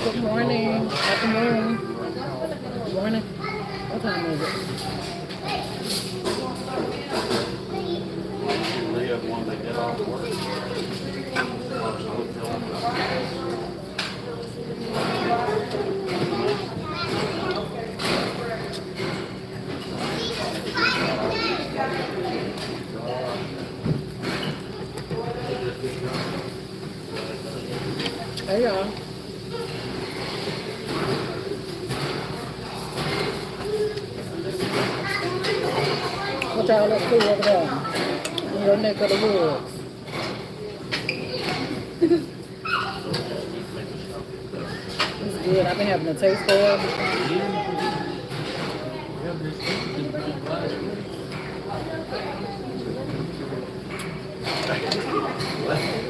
Good morning, afternoon, morning. What time is it? Live when they get off work. Hey y'all. What y'all up to over there? In your neck of the woods. It's good. I've been having a taste for it.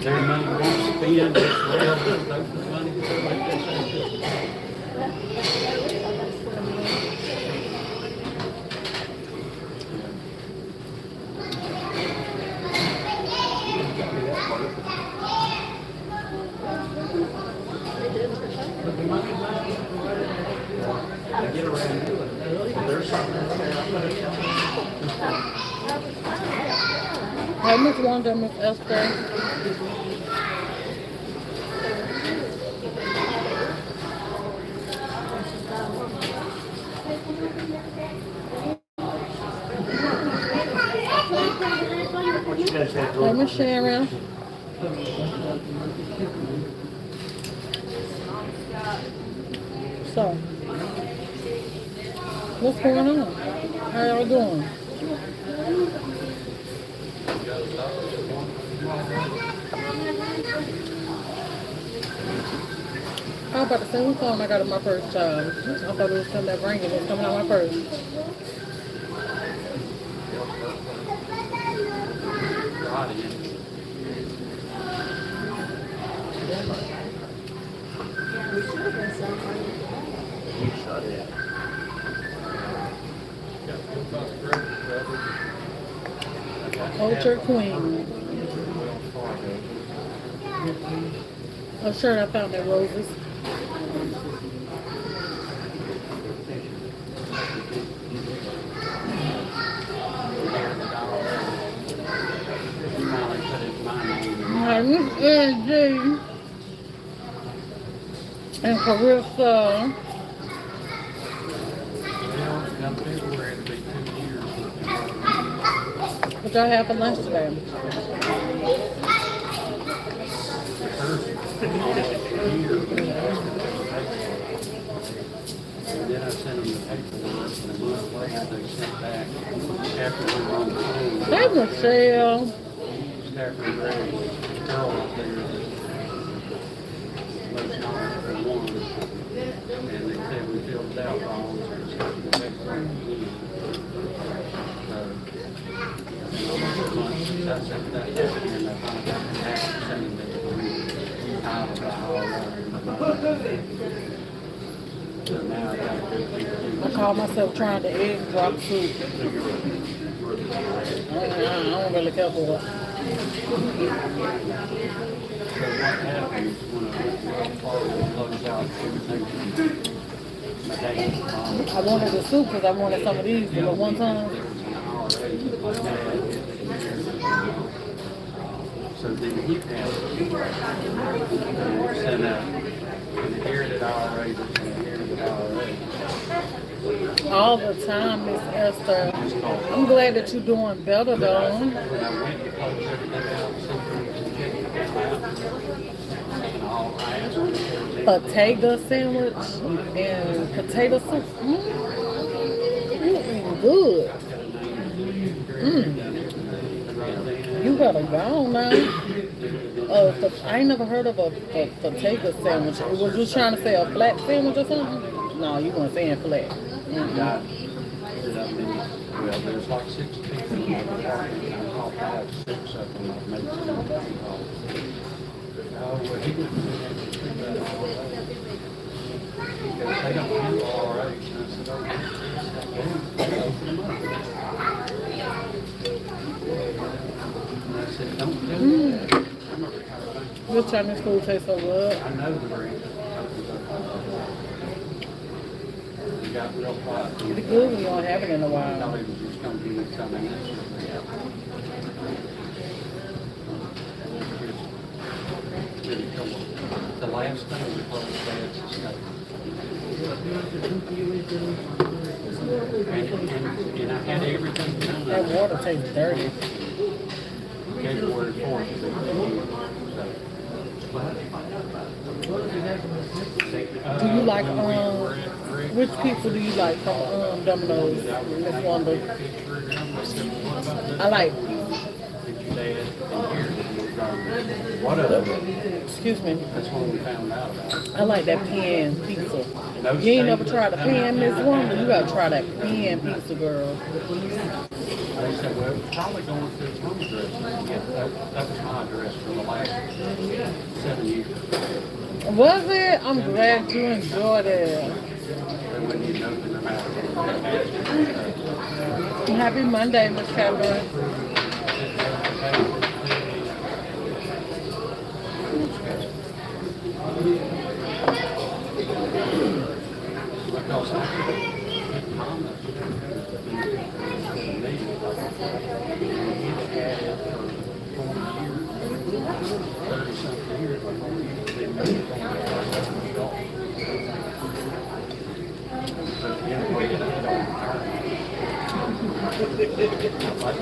Their money won't spend, it's well, those money, like they say. Get around to it. There's something out there. Hey, Miss Wanda, Miss Esther. You guys had Hey, Miss Sharon. So, what's going on? How y'all doing? I was about to say, what song I got in my first child? I thought it was coming that ringing. It was coming out my purse. Culture Queen. A shirt I found at Roses. Miss Angie and Carissa. What y'all have for lunch today? And then I sent them the paperwork, and a month later they sent back after we were on the phone. Hey, Michelle. After Greg, Carol up there, most not for one, and they said we filled it out wrong, so it's got to go back to again. So, months since I sent that back, and I finally got the tax saying that we filed it all right. So now I got to go keep I call myself trying to egg drop soup. I don't really care for it. So what happens when a party closes out everything? My dad's mom. I wanted the soup because I wanted some of these, but one time. So then he passed and sent out inherited IRA, inherited IRA. All the time, Miss Esther. I'm glad that you're doing better, though. When I went to close everything out, something checked it out. I asked her, Potato sandwich and potato soup. Eating good. You gotta go now. I ain't never heard of a potato sandwich. Was you trying to say a flat sandwich or something? No, you weren't saying flat. well, there's like 6 people in my department, and I called 5, 6 of them, I've made some phone calls. Oh, well, he didn't do that all right. Because they don't do all right. And I said, oh, yes, open them up. And I said, don't do that. I'm a retired banker. Your Chinese food tastes so good. I know the brand. got real quiet. It's good when you don't have it in a I thought while. he was just gonna give me some answer. Really cool. The last thing before the dad's estate. And I had everything done. That water tastes dirty. February 4th. Do you like which pizza do you like from Domino's, Miss Wanda? I like. What of Excuse me. That's when we found out about it. I like that pan pizza. You ain't never tried the pan, Miss Wanda? You gotta try that pan pizza, girl. They said, well, it's probably going to its home address. Yeah, that was my address for the last 7 years. Was it? I'm glad you enjoyed it. They wouldn't even open their mouth. Happy Monday, Miss Catherine. Because I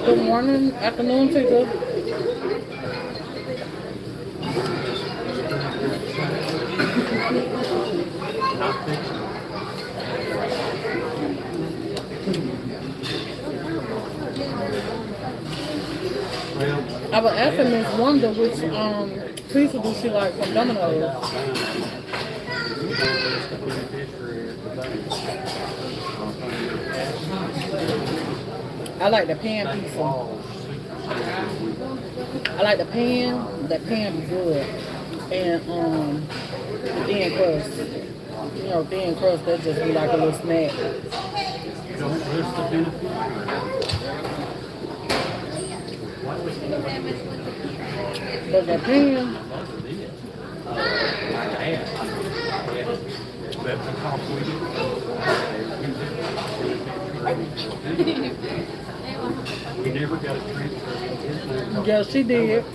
Good morning, afternoon, Tika. I was asking Miss Wanda which pizza do she like from Domino's. I like the pan pizza. I like the pan. That pan be good. And the thin crust. You know, thin crust that just be like a little snack. But that pan, we never got a transfer. yeah, she did.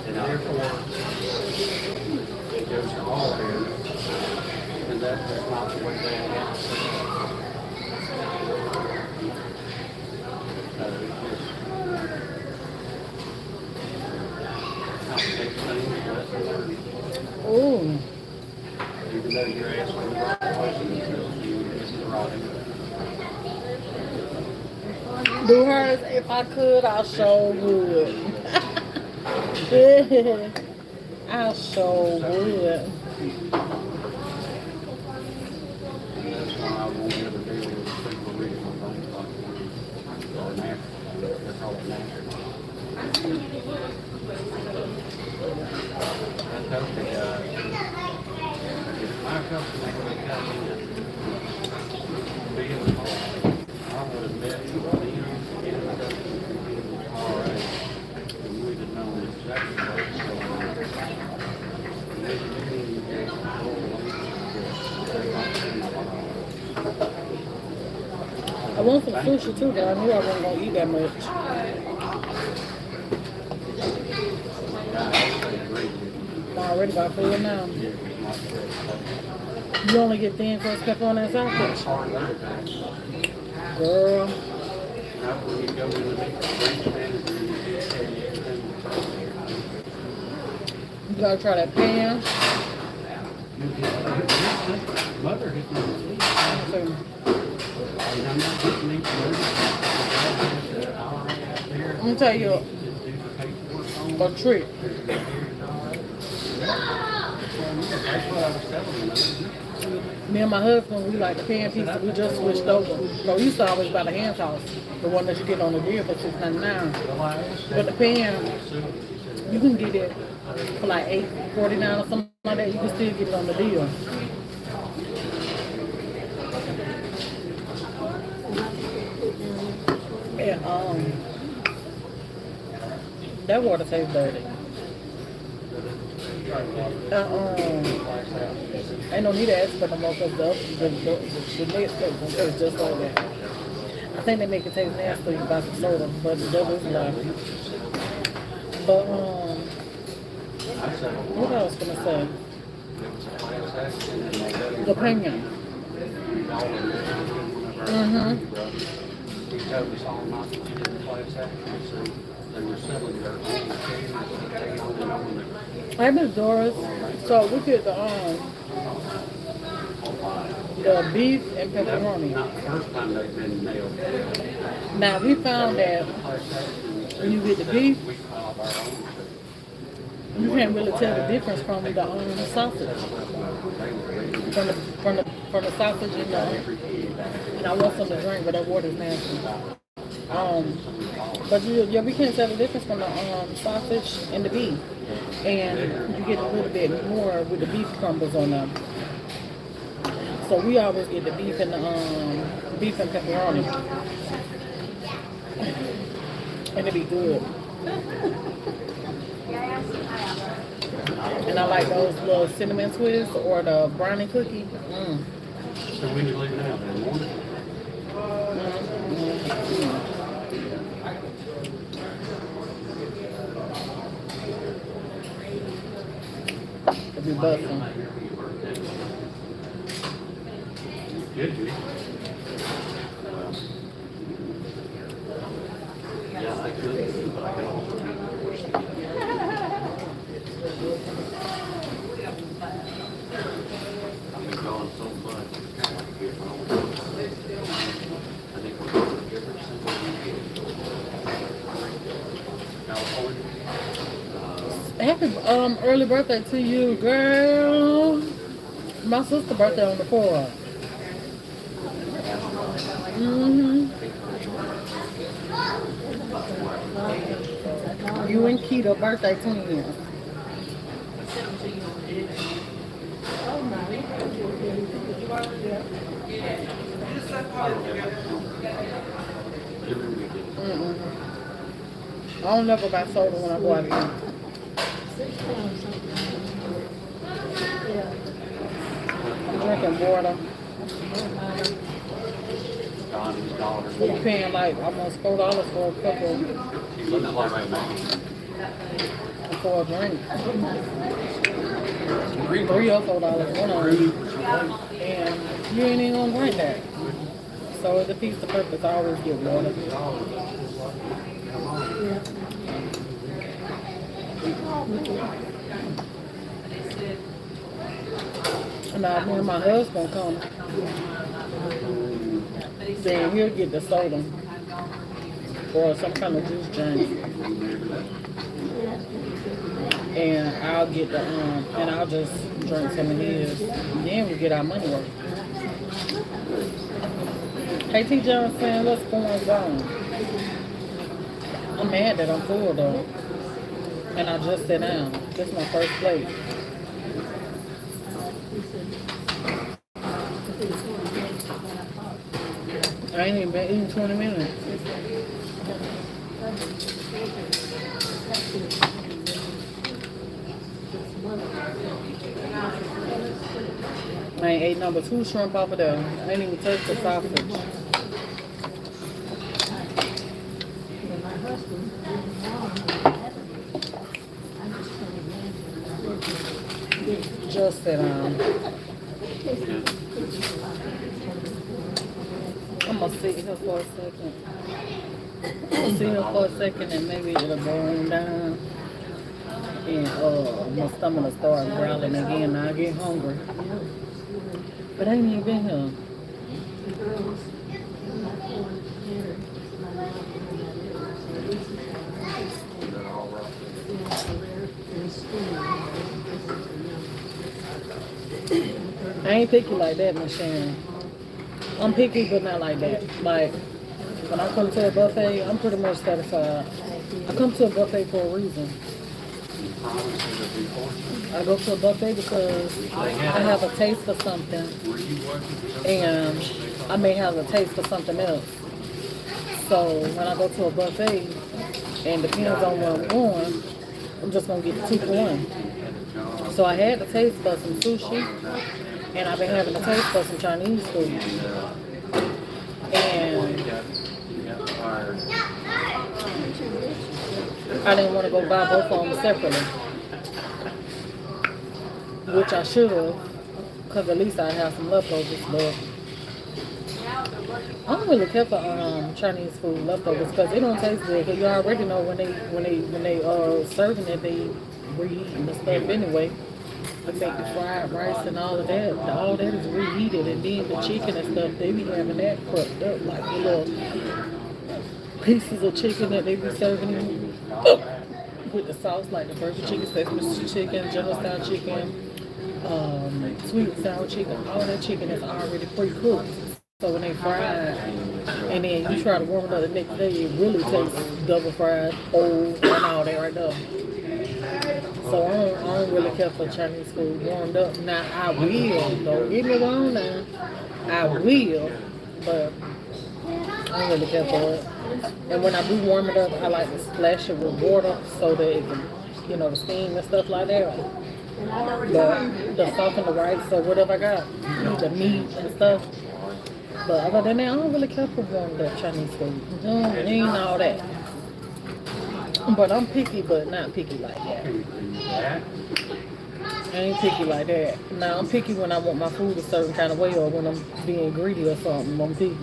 And therefore, it goes to all there. And that's not the way they have it. Ooh. Even though you're asking the right question, it's the right answer. Do hers if I could, I sure would. I sure would. And that's why I won't ever deal with people reading my things like or an afterthought. They're called an afterthought. I told the guy, if my company would have come in, being I would have met with them in the RA, and we'd have known exactly what was going on. And they knew the whole I want some sushi too, but I knew I wasn't gonna eat that much. I already got full now. You only get thin crust pepperoni and sausage. Girl. You gotta try that pan. Mother hit me. So, I'm gonna tell you a trick. Me and my husband, we like the pan pizza. We just switched over. So we used to always buy the hand toss, the one that you get on the deal for $6.99. But the pan, you can get it for like $8.49 or something like that. You can still get it on the deal. And that water tastes dirty. Ain't no need to ask for no more because the next place will taste just like that. I think they make it taste nasty by some soda, but the devil is alive. But what I was gonna say? The opinion. He told us all not to get in the class action, so they were selling their own cans, they only owned it. Hey, Miss Doris. So we get the beef and pepperoni. Not the first time they've been nailed. Now we found that when you get the beef, We filed our own. you can't really tell the difference from the sausage. From the sausage and I want something to drink, but that water's nasty. But we can't tell the difference from the sausage and the beef. And you get a little bit more with the beef crumbles on them. So we always get the beef and pepperoni. And it be good. And I like those little cinnamon twists or the brownie cookie. So when you leave now, in the morning? It'll be busting. Good, good. Yeah, I could, but I can also do the worst. I've been gone so much, it's kind of like a gift home. I think we're going to every single weekend. California. Happy early birthday to you, girl. My sister's birthday on the 4th. You and Keto birthday twins. I don't never buy soda when I go out to eat. I'm drinking water. We're paying like almost $4 for a couple for a drink. $3 or $4, one of them. And you ain't even gonna drink that. So it defeats the purpose. I always get water. And now when my husband comes, then he'll get the soda or some kind of juice drink. And I'll get the and I'll just drink some of his. Then we get our money worth. Hey T. Johnson, what's going on? I'm mad that I'm full though. And I just sat down. This is my first plate. I ain't even been eating 20 minutes. I ain't ate number 2 shrimp off of there. I ain't even touched the sausage. Just sit down. I'm gonna sit here for a second. I'll sit here for a second and maybe it'll burn down. And my stomach will start growling again and I get hungry. But I ain't even been here. I ain't picky like that, Miss Sharon. I'm picky, but not like that. Like, when I come to a buffet, I'm pretty much satisfied. I come to a buffet for a reason. I go to a buffet because I have a taste for something, and I may have a taste for something else. So when I go to a buffet, and depends on where I'm going, I'm just going to get the 2 for 1. So I had a taste for some sushi, and I've been having a taste for some Chinese food. And You got fired. I didn't want to go buy both of them separately, which I should have, because at least I have some leftovers. But I don't really care for Chinese food leftovers because it don't taste good. Because you already know when they serving it, they reheating the stuff anyway. They make the fried rice and all of that. All that is reheated, and then the chicken and stuff, they be having that cooked up like the little pieces of chicken that they be serving you with the sauce, like the burger chicken, sesame chicken, general style chicken, sweet and sour chicken. All that chicken is already pre-cooked. So when they fried, and then you try to warm it up the next day, it really tastes double fried, old, and all that right there. So I don't really care for Chinese food warmed up. Now I will, don't get me wrong now, I will, but I don't really care for it. And when I do warm it up, I like to splash it with water so that it can, the steam and stuff like that. The soften the rice or whatever I got, the meat and stuff. But other than that, I don't really care for warmed up Chinese food. It ain't all that. But I'm picky, but not picky like that. I ain't picky like that. Now I'm picky when I want my food a certain kind of way or when I'm being greedy or something. I'm picky.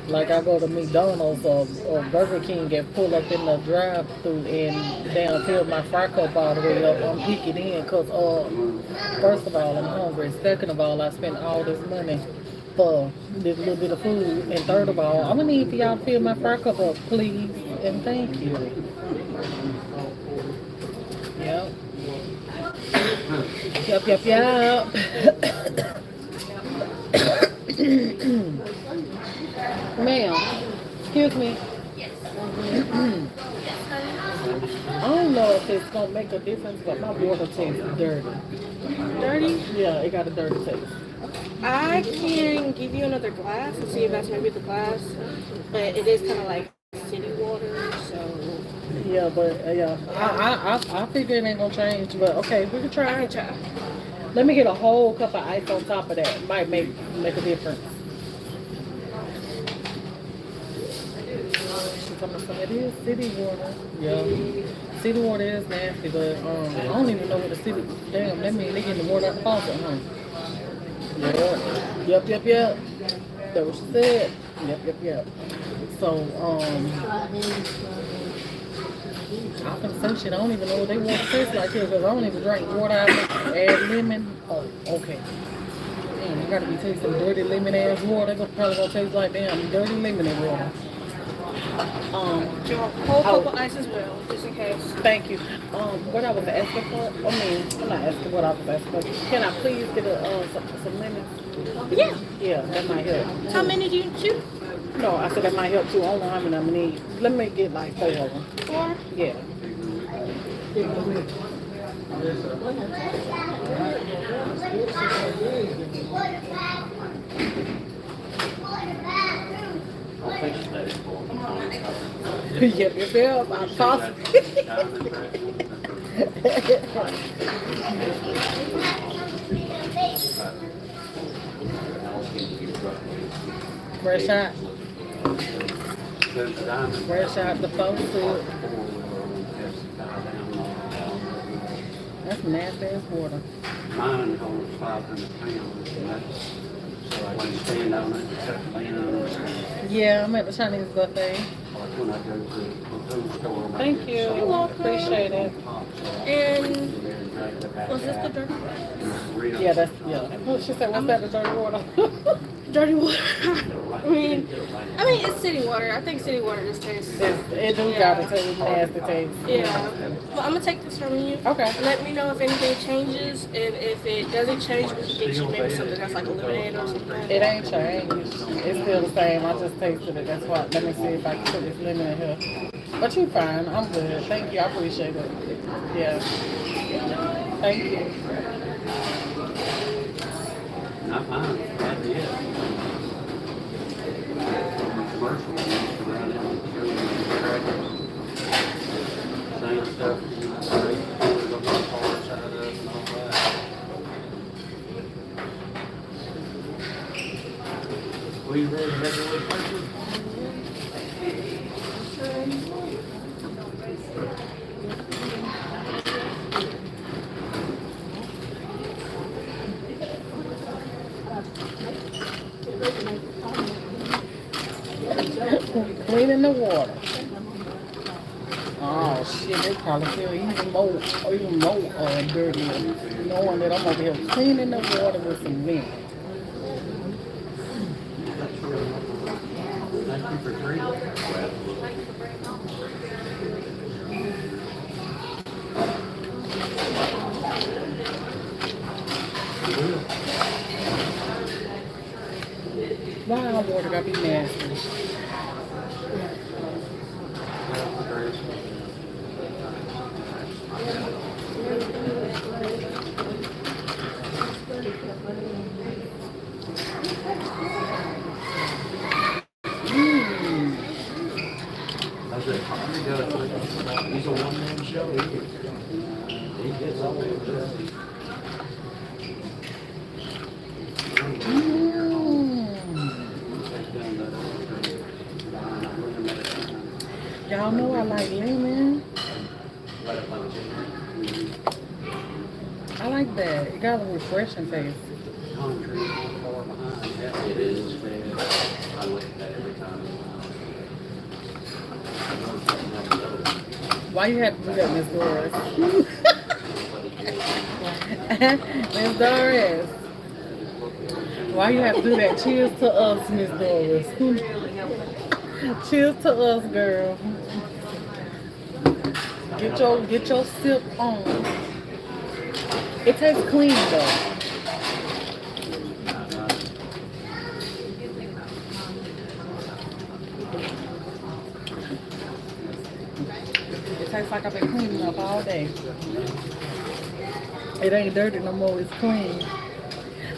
Like I go to McDonald's or Burger King and pull up in the drive-thru and down fill my fry cup all the way up. I'm picky then because first of all I'm hungry. Second of all I spent all this money for this little bit of food. And third of all, I'm gonna need for y'all to fill my fry cup up, please and thank you. Yep. Yep. Ma'am, excuse me. I don't know if it's gonna make a difference, but my water tastes dirty. Dirty? Yeah, it got a dirty taste. I can give you another glass and see if that's maybe the glass, but it is kind of like city water, so. Yeah, but I figure it ain't gonna change. But okay, we can try. I can try. Let me get a whole cup of ice on top of that. It might make a difference. It is city water. Yeah. City water is nasty, but I don't even know what the city. Damn, that means they getting the water out the faucet, huh? Yeah. Yep. That's what she said. Yep. So, I'm gonna say shit. I don't even know what they water tastes like here because I don't even drink water. I add lemon. Oh, okay. Damn, you gotta be tasting dirty lemon ass water. They're probably gonna taste like damn dirty lemon water. Do you want a whole cup of ice as well, just in case? Thank you. What I was asking for, I'm not asking what I was asking for. Can I please get some lemons? Yeah. Yeah, that might help. How many do you choose? No, I said that might help too. I don't know how many I'm gonna need. Let me get like 4 of them. 4? Yeah. Yep. I'm tossing. Fresh out. Fresh out the faucet. That's nasty as water. Mine holds 500 pounds, and that's, so I can stand on it and cut the lid on it. Yeah, I'm at the Chinese buffet. Like when I go to the food store. Thank you. You're welcome. Appreciate it. And was this the dirty water? Yeah, that's, yeah. What she said, what's that, the dirty water? Dirty water. I mean, it's city water. I think city water just tastes. It do got a nasty taste. Yeah. Well, I'm gonna take this from you. Okay. Let me know if anything changes, and if it doesn't change, we can get you maybe something that's like a lemonade or something. It ain't changed. It's still the same. I just tasted it. That's why. Let me see if I can put this lemon in here. But you fine. I'm good. Thank you. I appreciate it. Yeah. Thank you. Not mine, that is. Commercial, around on the same stuff, on the car side of and all that. We ready to make a little person? Cleaning the water. Oh shit, they probably feel even more dirty knowing that I'm over here cleaning the water with some mint. Thank you for treating. Why our water gotta be nasty? That's it. He's a one-man show. He gets all of this. Y'all know I like lemon. I like that. It got a refreshing taste. Concrete, far behind. Yeah, it is. I look at that every time. Why you have to do that, Miss Doris? Miss Doris. Why you have to do that? Cheers to us, Miss Doris. Cheers to us, girl. Get your sip on. It tastes clean though. It tastes like I've been cleaning up all day. It ain't dirty no more, it's clean.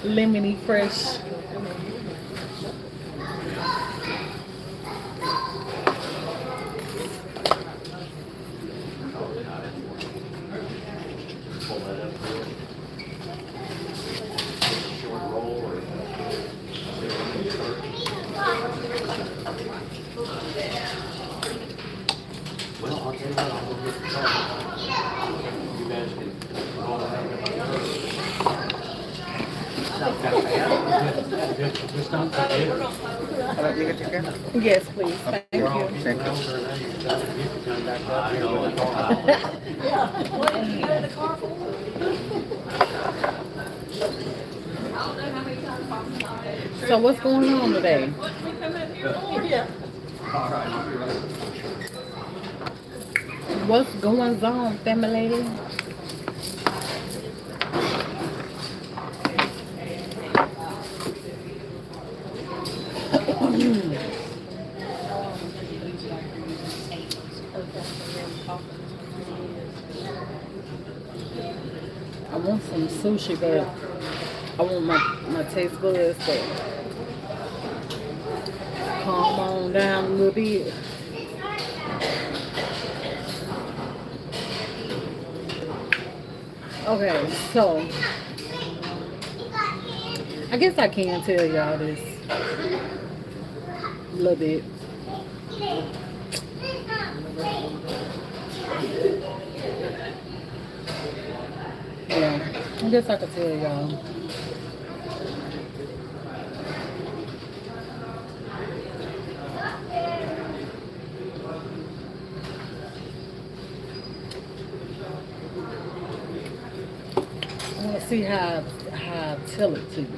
Lemony fresh. Well, I'll tell you what, I'll go get the car. You guys can all have just don't forget. Yes, please. Thank you. So what's going on today? What's going on, family lady? I want some sushi, but I want my taste buds to calm on down a little bit. Okay, so I guess I can tell y'all this a little bit. Yeah, I guess I could tell y'all. I want to see how I tell it to you.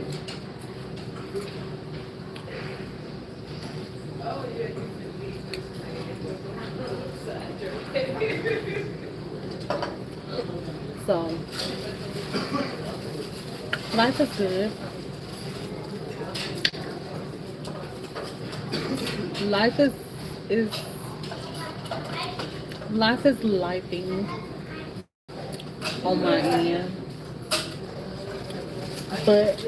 So, life is good. Life is life is lifing on my end. But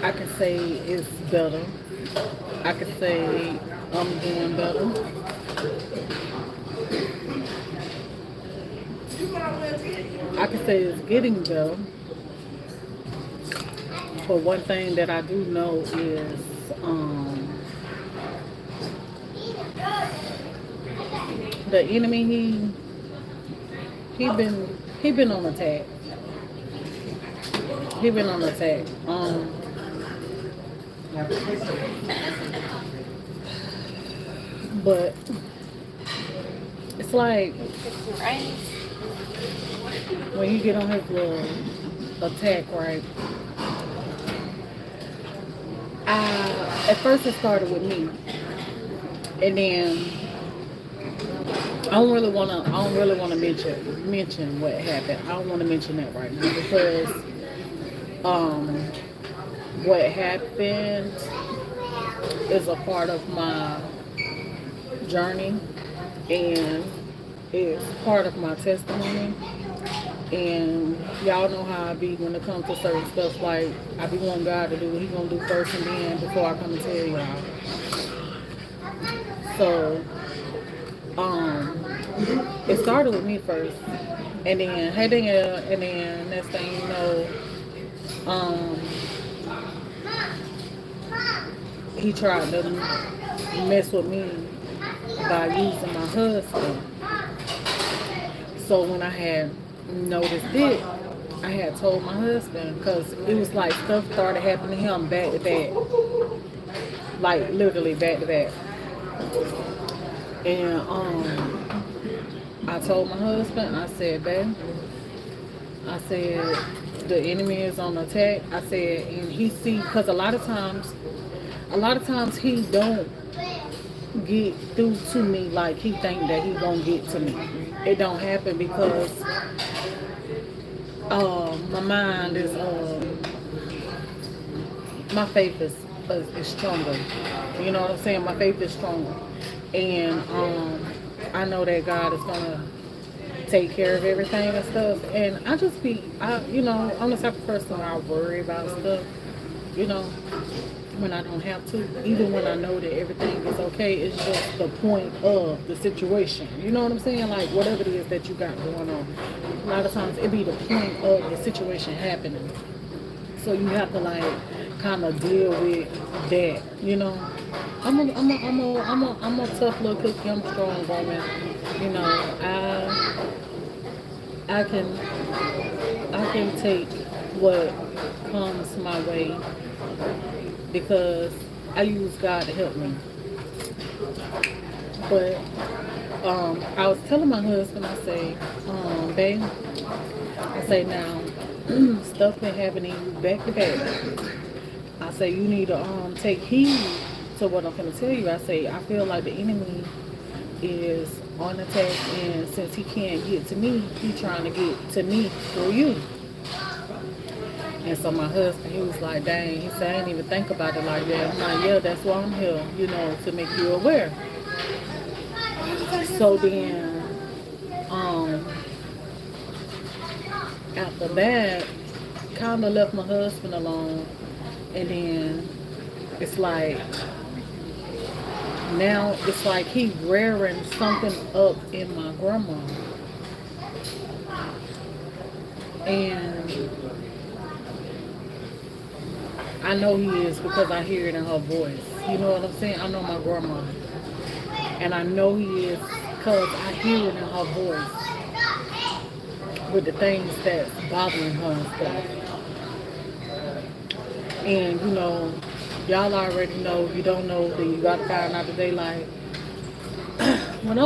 I can say it's better. I can say I'm doing better. I can say it's getting better. But one thing that I do know is the enemy he been he been on attack. He been on attack. But it's like Right? when you get on his little attack, right? At first it started with me, and then I don't really wanna mention what happened. I don't wanna mention that right now because um, what happened is a part of my journey, and it's part of my testimony. And y'all know how I be when it comes to certain stuff. Like I be wanting God to do what He gonna do first, and then before I come and tell y'all. So it started with me first, and then and then next thing you know, he tried to mess with me by using my husband. So when I had noticed it, I had told my husband because it was like stuff started happening to him back to back, like literally back to back. And I told my husband, I said, babe, I said the enemy is on attack. I said, and he see because a lot of times he don't get through to me like he think that he gonna get to me. It don't happen because my mind is my faith is stronger. You know what I'm saying? My faith is stronger, and I know that God is gonna take care of everything and stuff. And I just I'm the type of person I worry about stuff. You know, when I don't have to, even when I know that everything is okay, it's just the point of the situation. You know what I'm saying? Like whatever it is that you got going on, a lot of times it be the point of the situation happening. So you have to like kind of deal with that. You know, I'm a tough little cookie. I'm a strong woman. You know, I can take what comes my way because I use God to help me. But I was telling my husband, I say, babe, I say now, stuff been happening to you back to back. I say you need to take heed to what I'm gonna tell you. I say I feel like the enemy is on attack, and since he can't get to me, he's trying to get to me through you. And so my husband, he was like, dang, he said, I didn't even think about it like that. I'm like, yeah, that's why I'm here, you know, to make you aware. So then, after that, kind of left my husband alone. And then it's like, now it's like he rearing something up in my grandma. And I know he is because I hear it in her voice. You know what I'm saying? I know my grandma. And I know he is because I hear it in her voice with the things that's bothering her and stuff. And, you know, y'all already know. If you don't know, then you got to find out today. Like, when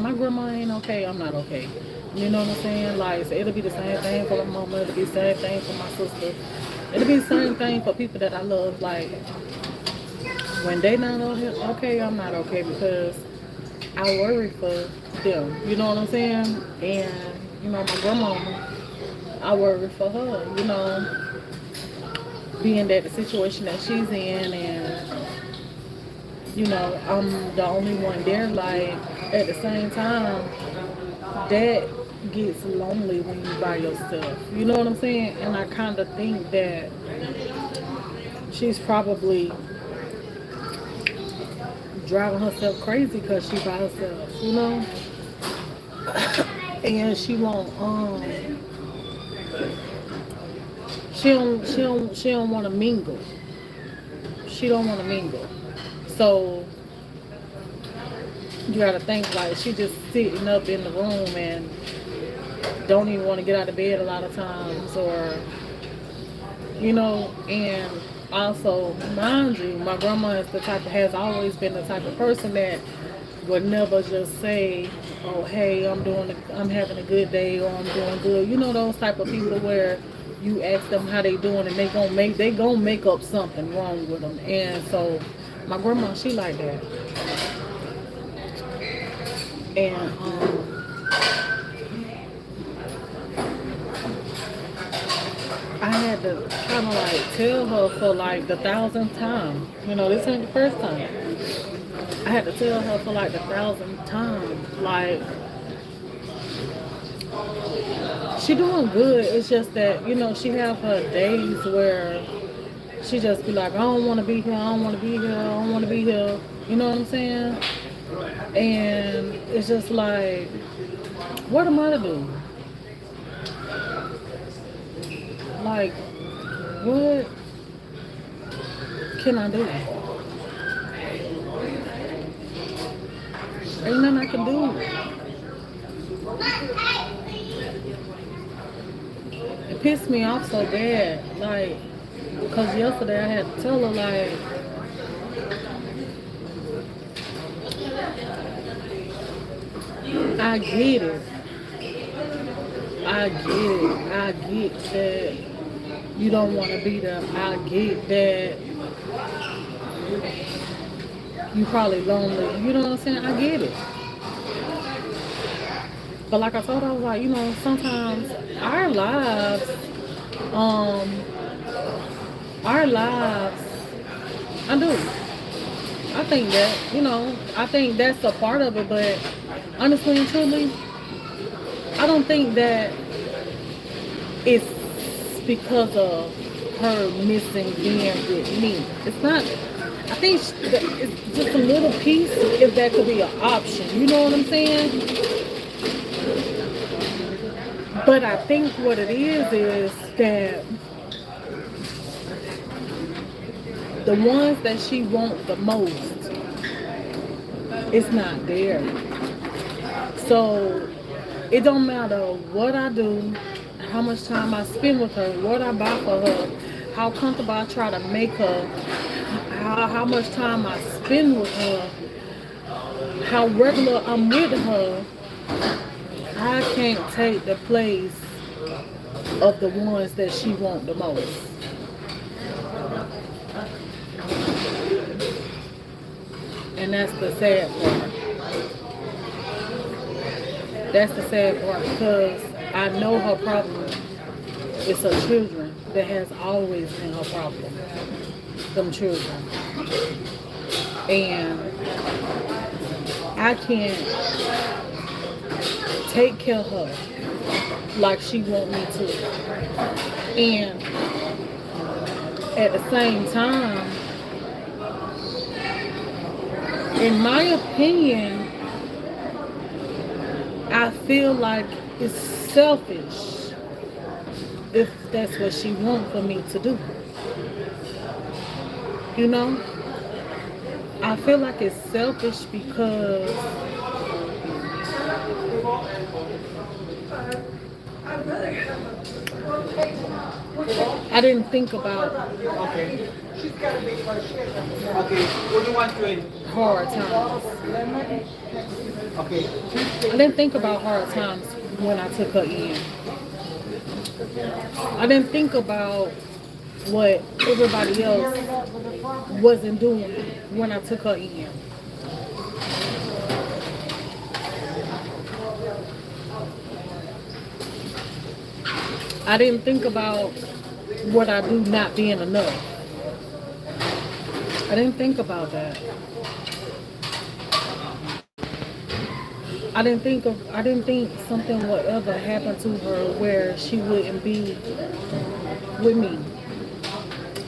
my grandma ain't okay, I'm not okay. You know what I'm saying? Like, so it'll be the same thing for my mama. It'll be the same thing for my sister. It'll be the same thing for people that I love. Like, when they not okay, I'm not okay because I worry for them. You know what I'm saying? And, you know, my grandmama, I worry for her, you know, being that the situation that she's in, and, you know, I'm the only one there. Like, at the same time, that gets lonely when you by yourself. You know what I'm saying? And I kind of think that she's probably driving herself crazy because she by herself, you know? And she won't, she don't want to mingle. she don't want to mingle. So you gotta think like she just sitting up in the room and don't even want to get out of bed a lot of times, or and also, mind you, my grandma is has always been the type of person that would never just say, "Oh, hey, I'm having a good day," or "I'm doing good." You know those type of people where you ask them how they doing, and they gonna make up something wrong with them. And so, my grandma, she like that, and I had to kind of like tell her for like the thousandth time. This ain't the first time. I had to tell her for like the thousandth time. Like, she doing good. It's just that, she have her days where she just be like, I don't want to be here. I don't want to be here. I don't want to be here. You know what I'm saying? And it's just like, what am I to do? Like, what can I do? Ain't nothing I can do. It pissed me off so bad. Like, because yesterday I had to tell her, like, I get it. I get it. I get that you don't want to be there. I get that you probably lonely. You know what I'm saying? I get it. But like I told her, I was like, sometimes our lives, I do. I think that, I think that's a part of it, but honestly and truly, I don't think that it's because of her missing being with me. It's not. I think it's just a little piece, if that could be an option. You know what I'm saying? But I think what it is that the ones that she wants the most, it's not there. So it don't matter what I do, how much time I spend with her, what I buy for her, how comfortable I try to make her, how much time I spend with her, how regular I'm with her. I can't take the place of the ones that she wants the most. And that's the sad part. That's the sad part, because I know her problem is her children. That has always been her problem. Them children. And I can't take care of her like she want me to. And at the same time, in my opinion, I feel like it's selfish if that's what she wants for me to do. I feel like it's selfish because I didn't think about hard times. I didn't think about hard times when I took her in. I didn't think about what everybody else wasn't doing when I took her in. I didn't think about what I do not being enough. I didn't think about that. I didn't think something would ever happen to her where she wouldn't be with me.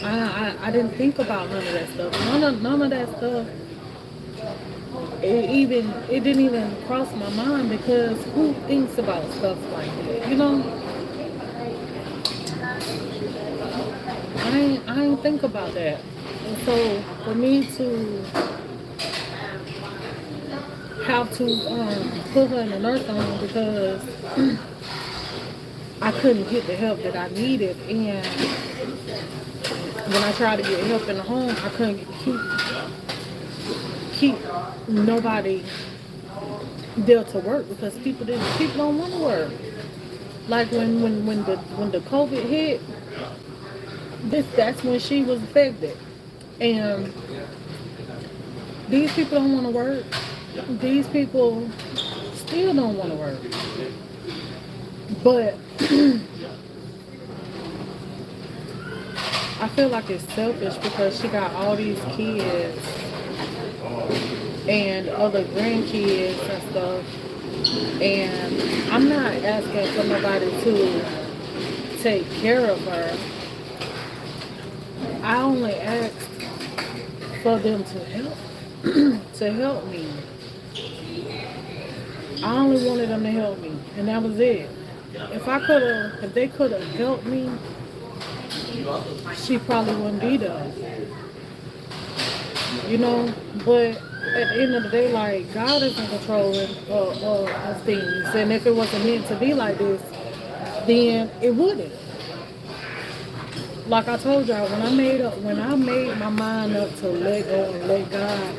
I didn't think about none of that stuff. None of that stuff. It didn't even cross my mind, because who thinks about stuff like that? I ain't think about that. And So for me to have to put her in a nursing home because I couldn't get the help that I needed, and when I tried to get help in the home, I couldn't keep nobody there to work because people don't want to work. Like when the COVID hit, that's when she was affected, and these people don't want to work. These people still don't want to work, but I feel like it's selfish because she got all these kids and other grandkids and stuff, and I'm not asking for nobody to take care of her. I only asked for them to help to help me. I only wanted them to help me, and that was it. If they could have helped me, she probably wouldn't be there. You know, but at the end of the day, like, God is in control of things, and if it wasn't meant to be like this, then it wouldn't. Like I told y'all, when I made my mind up to let go and let God,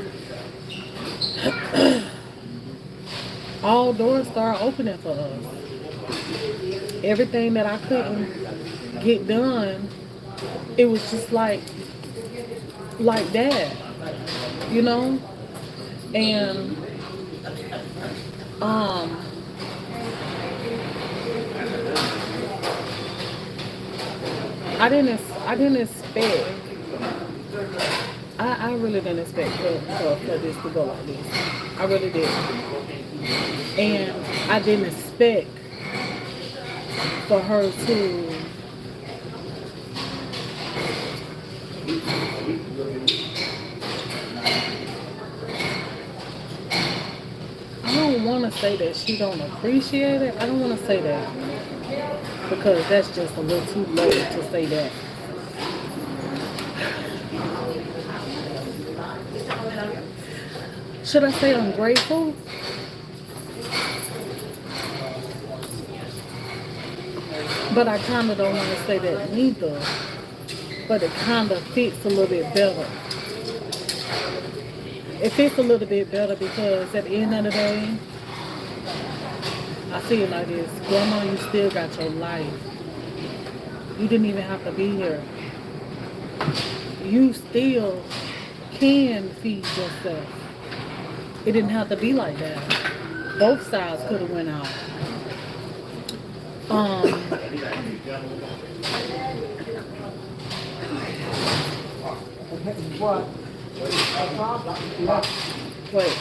all doors started opening for us. Everything that I couldn't get done, it was just like that, you know? And I didn't expect, I really didn't expect for this to go like this. I really didn't. And I didn't expect for her to I don't want to say that she don't appreciate it. I don't want to say that because that's just a little too low to say that. Should I say I'm grateful? But I kind of don't want to say that neither. But it kind of fits a little bit better. It fits a little bit better because at the end of the day, I see it like this. Grandma, you still got your life. You didn't even have to be here. You still can feed yourself. It didn't have to be like that. Both sides could have went out. Wait.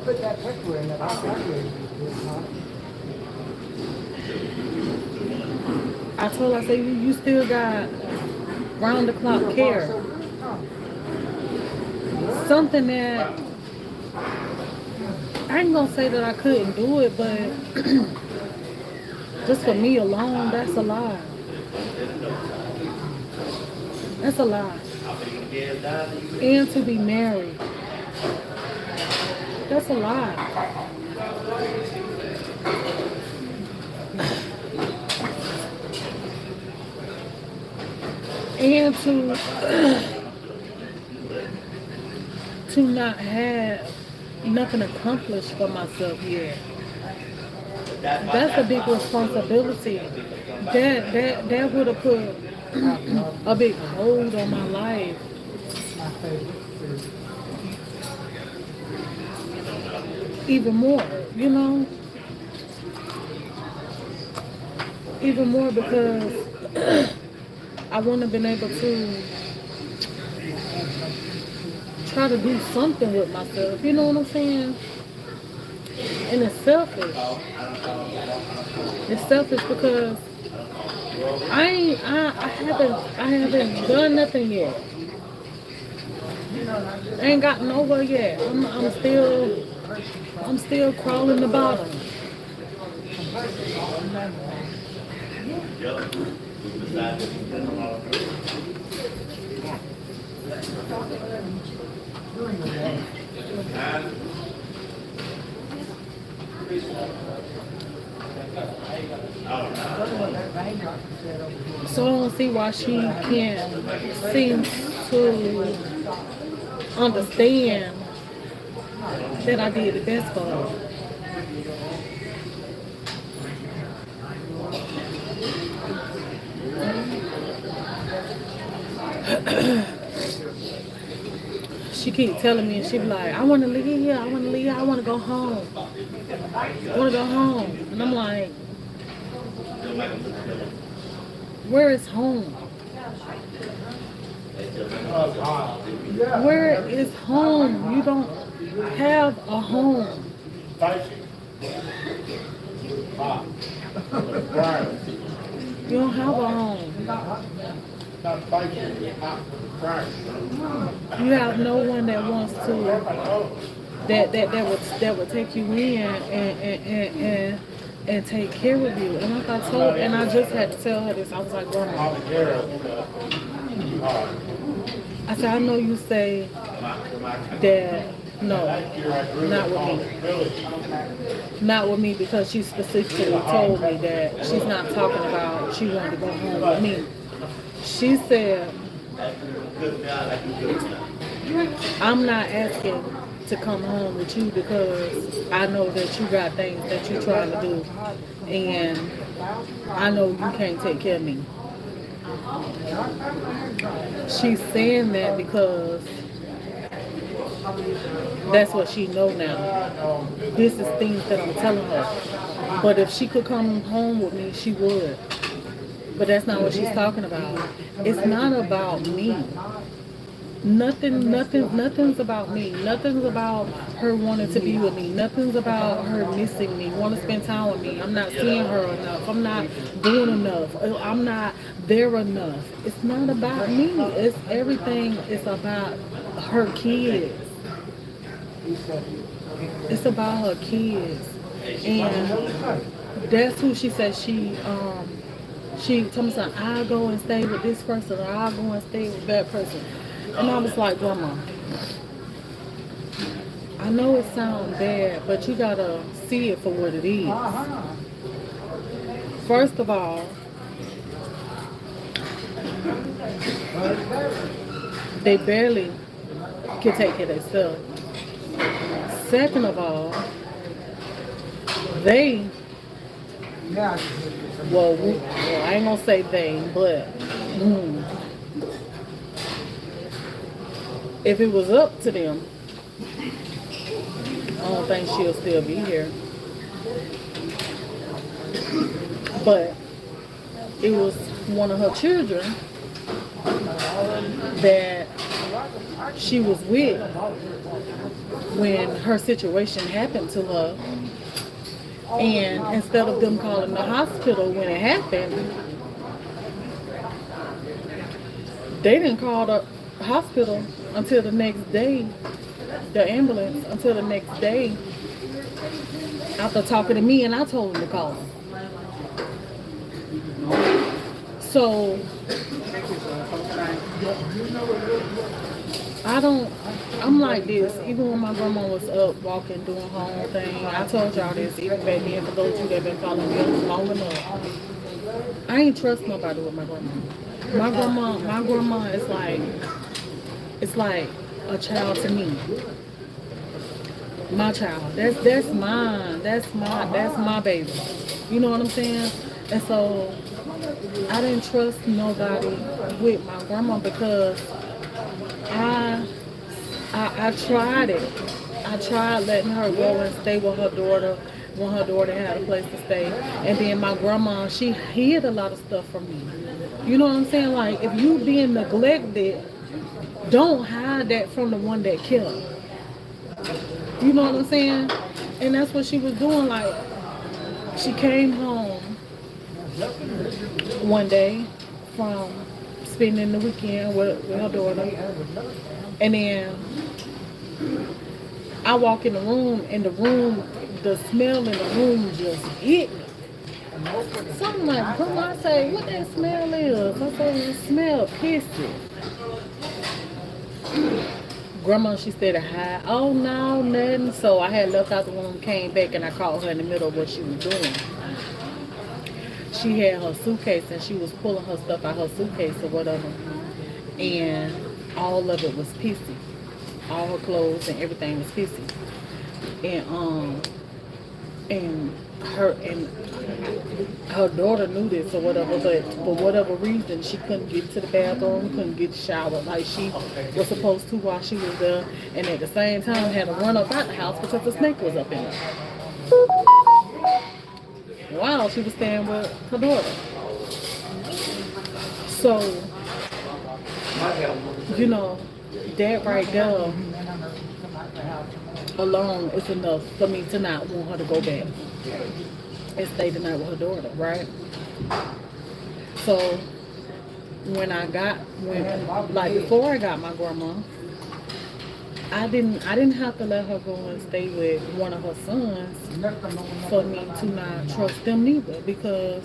Put that pepper in it. I told her, I said, you still got round the clock care. Something that, I ain't gonna say that I couldn't do it, but just for me alone, that's a lie. That's a lie. And to be married, that's a lie. And to not have nothing accomplished for myself yet. That's a big responsibility. That would have put a big hold on my life. Even more, you know? Even more because I wouldn't have been able to try to do something with myself, you know what I'm saying? And it's selfish. It's selfish because I haven't done nothing yet. I ain't got nowhere yet. I'm still crawling the bottom. So I don't see why she can't seem to understand that I did the best for her. She keep telling me, and she be like, I want to leave here, I want to leave here, I want to go home. I want to go home. And I'm like, where is home? Where is home? You don't have a home. You don't have a home. You have no one that wants to that would take you in and take care of you. And like I told, and I just had to tell her this. I was like, Grandma, I said, I know you say that no, not with me. Not with me, because she specifically told me that she's not talking about she wanted to go home with me. She said, I'm not asking to come home with you because I know that you got things that you're trying to do, and I know you can't take care of me. She's saying that because that's what she know now. This is things that I'm telling her. But if she could come home with me, she would. But that's not what she's talking about. It's not about me. Nothing's about me. Nothing's about her wanting to be with me. Nothing's about her missing me, want to spend time with me. I'm not seeing her enough. I'm not doing enough. I'm not there enough. It's not about me. It's everything. It's about her kids. It's about her kids. And that's who she said she told me something, I'll go and stay with this person, or I'll go and stay with that person. And I was like, Grandma, I know it sounds bad, but you gotta see it for what it is. First of all, they barely can take care of themselves. Second of all, they, well, I ain't gonna say they, but if it was up to them, I don't think she'll still be here. But it was one of her children that she was with when her situation happened to her. And instead of them calling the hospital when it happened, they didn't call the hospital until the next day, the ambulance, until the next day, after talking to me, and I told them to call them. So I'm like this, even when my grandma was up walking, doing her own thing. I told y'all this even back then, for those of you that have been following me long enough. I ain't trust nobody with my grandma. My grandma is like, it's like a child to me. My child. That's mine. That's my baby. You know what I'm saying? And so I didn't trust nobody with my grandma because I tried it. I tried letting her go and stay with her daughter when her daughter had a place to stay. And then my grandma, she hid a lot of stuff from me. You know what I'm saying? Like, if you being neglected, don't hide that from the one that killed. You know what I'm saying? And that's what she was doing. Like, she came home one day from spending the weekend with her daughter. And then I walk in the room, and the smell in the room just hit me. Something like, Grandma, I say, what that smell is? I say, it smell pissy. Grandma, she said, hi. Oh, no, nothing. So I had left out the room, came back, and I caught her in the middle of what she was doing. She had her suitcase, and she was pulling her stuff out her suitcase or whatever. And all of it was pissy. All her clothes and everything was pissy. And her daughter knew this or whatever, but for whatever reason she couldn't get to the bathroom, couldn't get showered like she was supposed to while she was there, and at the same time had to run up out the house because the snake was up in her. Wow, she was staying with her daughter. So, you know, that right there alone is enough for me to not want her to go back and stay the night with her daughter, right? So when before I got my grandma, I didn't have to let her go and stay with one of her sons for me to not trust them neither, because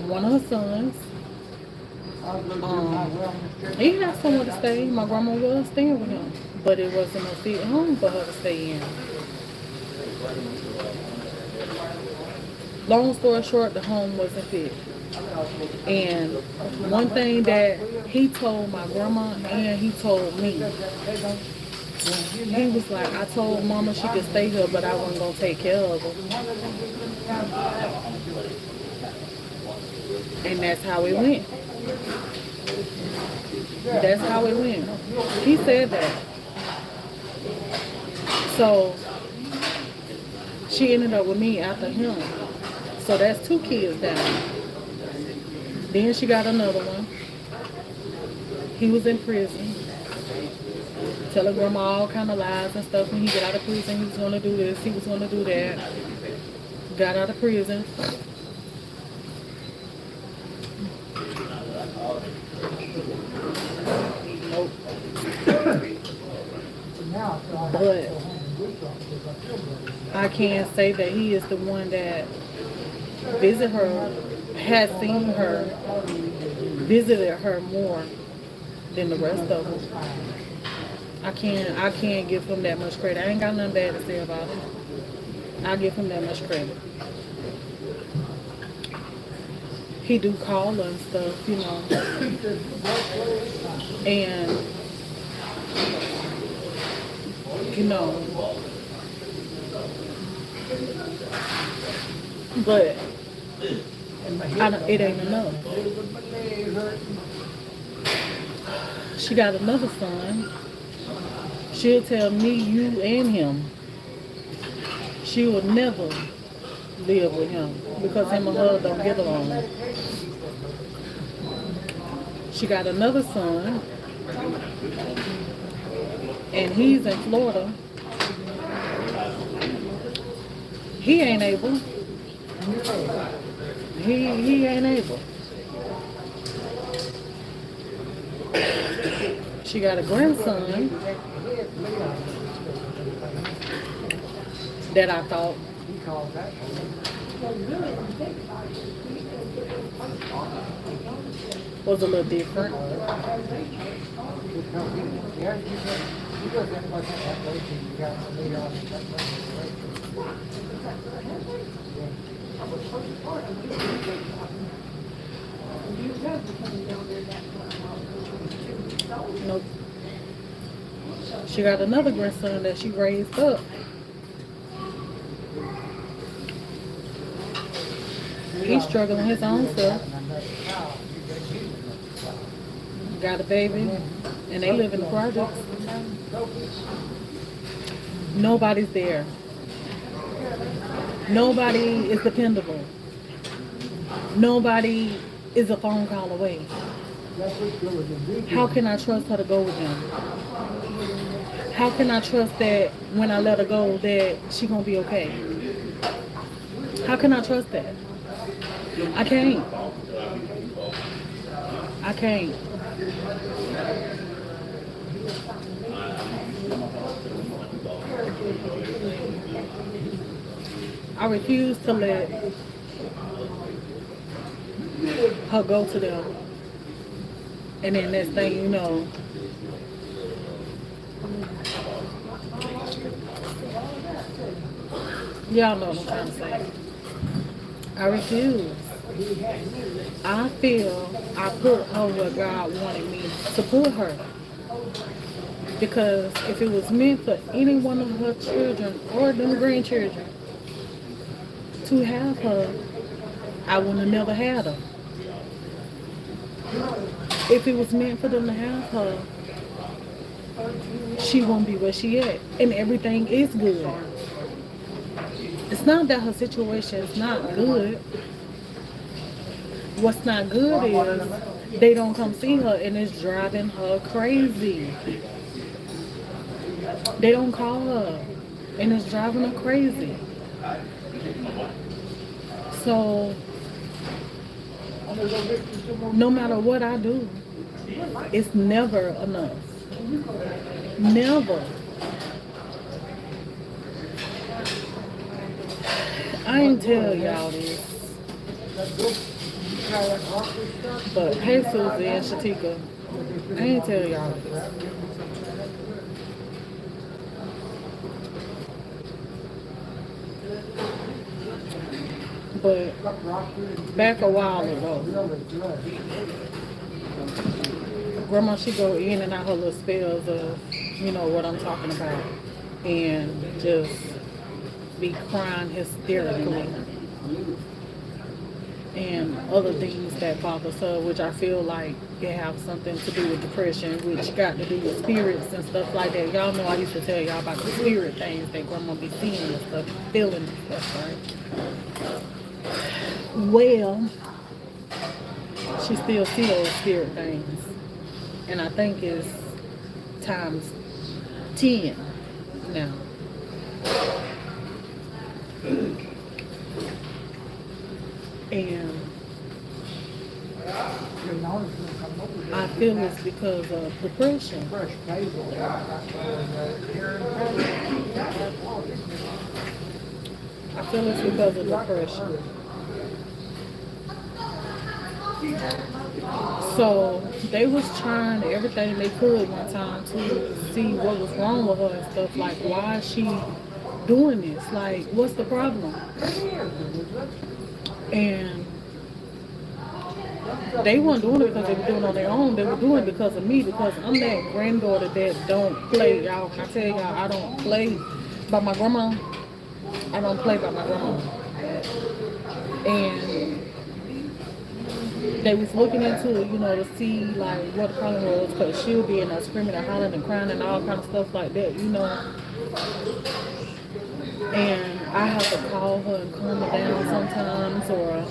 one of her sons, he had somewhere to stay. My grandma was staying with him, but it wasn't a fit home for her to stay in. Long story short, the home wasn't fit. And one thing that he told my grandma and he told me, he was like, I told Mama she could stay here, but I wasn't going to take care of her. And that's how it went. That's how it went. He said that. So she ended up with me after him. So that's 2 kids down. Then she got another one. He was in prison. Telling grandma all kind of lies and stuff. When he got out of prison, he was going to do this, he was going to do that. Got out of prison. Nope. But I can't say that he is the one that visited her, has seen her, visited her more than the rest of them. I can't give him that much credit. I ain't got nothing bad to say about him. I give him that much credit. He do call her and stuff, you know. And you know, but it ain't enough. She got another son. She'll tell me, you, and him. She will never live with him because him and her don't get along. She got another son, and he's in Florida. He ain't able. He ain't able. She got a grandson that I thought was a little different. Nope. She got another grandson that she raised up. He's struggling his own self. Got a baby, and they live in the projects. Nobody's there. Nobody is dependable. Nobody is a phone call away. How can I trust her to go with him? How can I trust that when I let her go that she gonna be okay? How can I trust that? I can't. I can't. I refuse to let her go to them. And then next thing you know, y'all know what I'm trying to say. I refuse. I feel I put her where God wanted me to put her. Because if it was meant for any one of her children or them grandchildren to have her, I would have never had her. If it was meant for them to have her, she won't be where she at. And everything is good. It's not that her situation is not good. What's not good is they don't come see her and it's driving her crazy. They don't call her and it's driving her crazy. So no matter what I do, it's never enough. Never. I ain't tell y'all this, but hey Susie and Shatika, I ain't tell y'all this. But back a while ago, Grandma, she go in and out her little spells of, you know, what I'm talking about. And just be crying hysterically. And other things that bothers her, which I feel like it have something to do with depression, which got to do with spirits and stuff like that. Y'all know I used to tell y'all about the spirit things that Grandma be seeing and stuff, feeling and stuff, right? Well, she still see those spirit things. And I think it's times 10 now. And I feel it's because of depression. I feel it's because of depression. So they was trying everything they could one time to see what was wrong with her and stuff. Like, why is she doing this? Like, what's the problem? And they weren't doing it because they were doing it on their own. They were doing it because of me, because I'm that granddaughter that don't play. Y'all, I tell y'all, I don't play by my grandma. I don't play by my grandma. And they was looking into it, you know, to see like what the problem was, because she'll be in there screaming and hollering and crying and all kind of stuff like that, you know. And I have to call her and calm her down sometimes, or,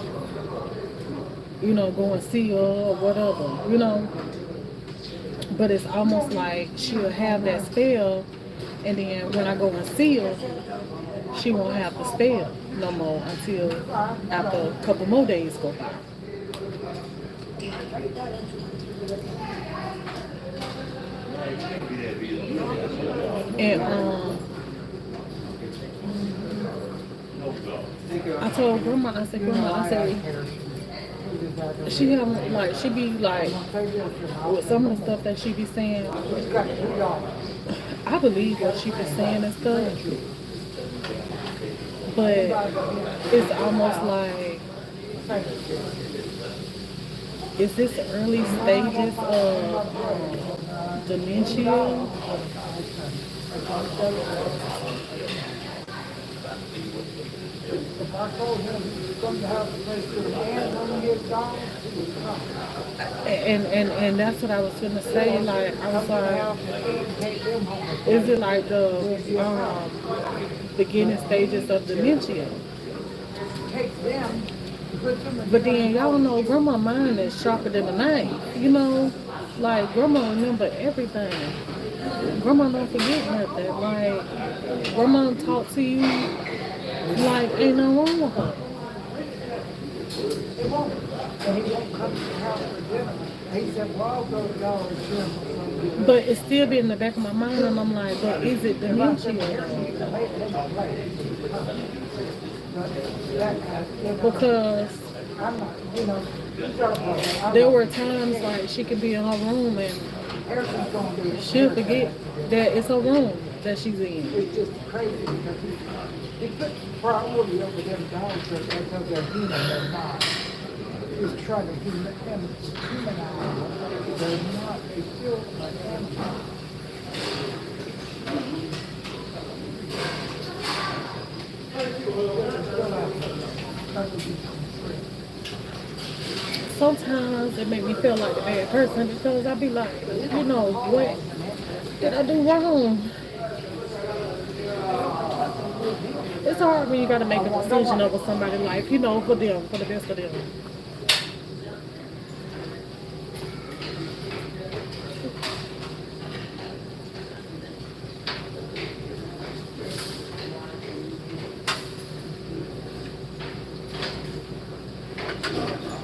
you know, go and see her or whatever, you know. But it's almost like she'll have that spell, and then when I go and see her, she won't have the spell no more until after a couple more days go by. And I told Grandma, I said, Grandma, I said, she have like, she be like, with some of the stuff that she be saying, I believe what she be saying and stuff, but it's almost like, is this early stages of dementia? And that's what I was gonna say. Like, I was like, is it like the beginning stages of dementia? But then y'all know Grandma mind is sharper than a knife. You know, like Grandma remember everything. Grandma don't forget nothing. Like Grandma talk to you like ain't nothing wrong with her. But it still be in the back of my mind, and I'm like, but is it dementia? Because I'm not, you know, you start, There were times like she could be in her room and everything's gonna be. she'll forget that it's her room that she's in. It's just crazy because he put priority over them dogs that because they're human, they're not. He's trying to humanize them. They're not, they feel like animals. Sometimes it make me feel like a bad person because I be like, you know, what did I do wrong? It's hard when you gotta make a decision over somebody's life, you know, for them, for the best of them.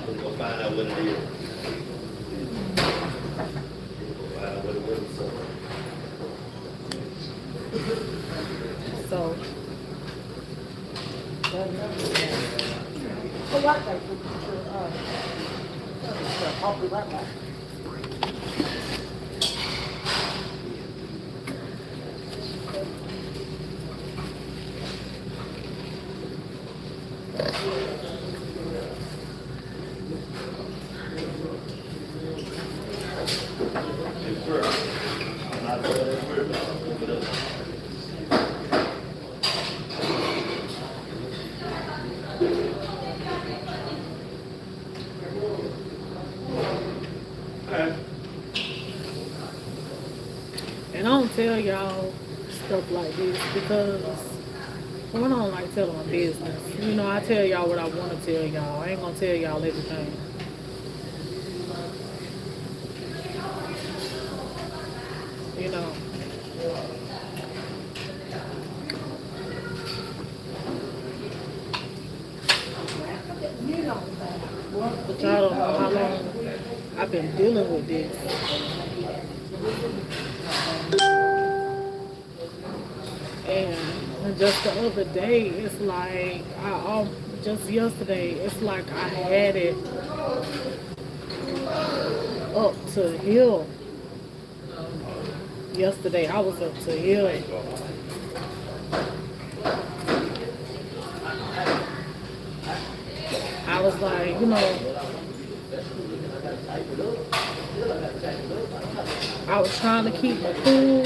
We'll go find out what it is. We'll find out what it was. So So like that, probably right back. and I don't tell y'all stuff like this because well, I don't like telling my business. You know, I tell y'all what I want to tell y'all. I ain't gonna tell y'all everything. You know. But y'all don't know how long I've been dealing with this. And just the other day, it's like, just yesterday, it's like I had it up to here. Yesterday, I was up to here. I was like, you know, I was trying to keep my cool.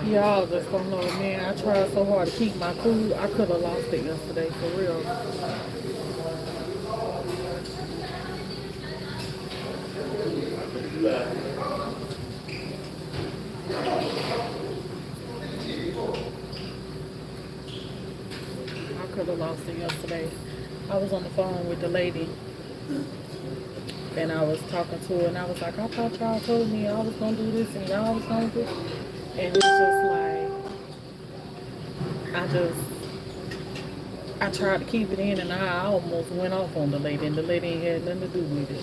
Y'all just don't know, man. I tried so hard to keep my cool. I could have lost it yesterday, for real. I could have lost it yesterday. I was on the phone with the lady. And I was talking to her, and I was like, I thought y'all told me I was going to do this, and y'all was going to do this. And it's just like, I tried to keep it in, and I almost went off on the lady, and the lady ain't had nothing to do with it.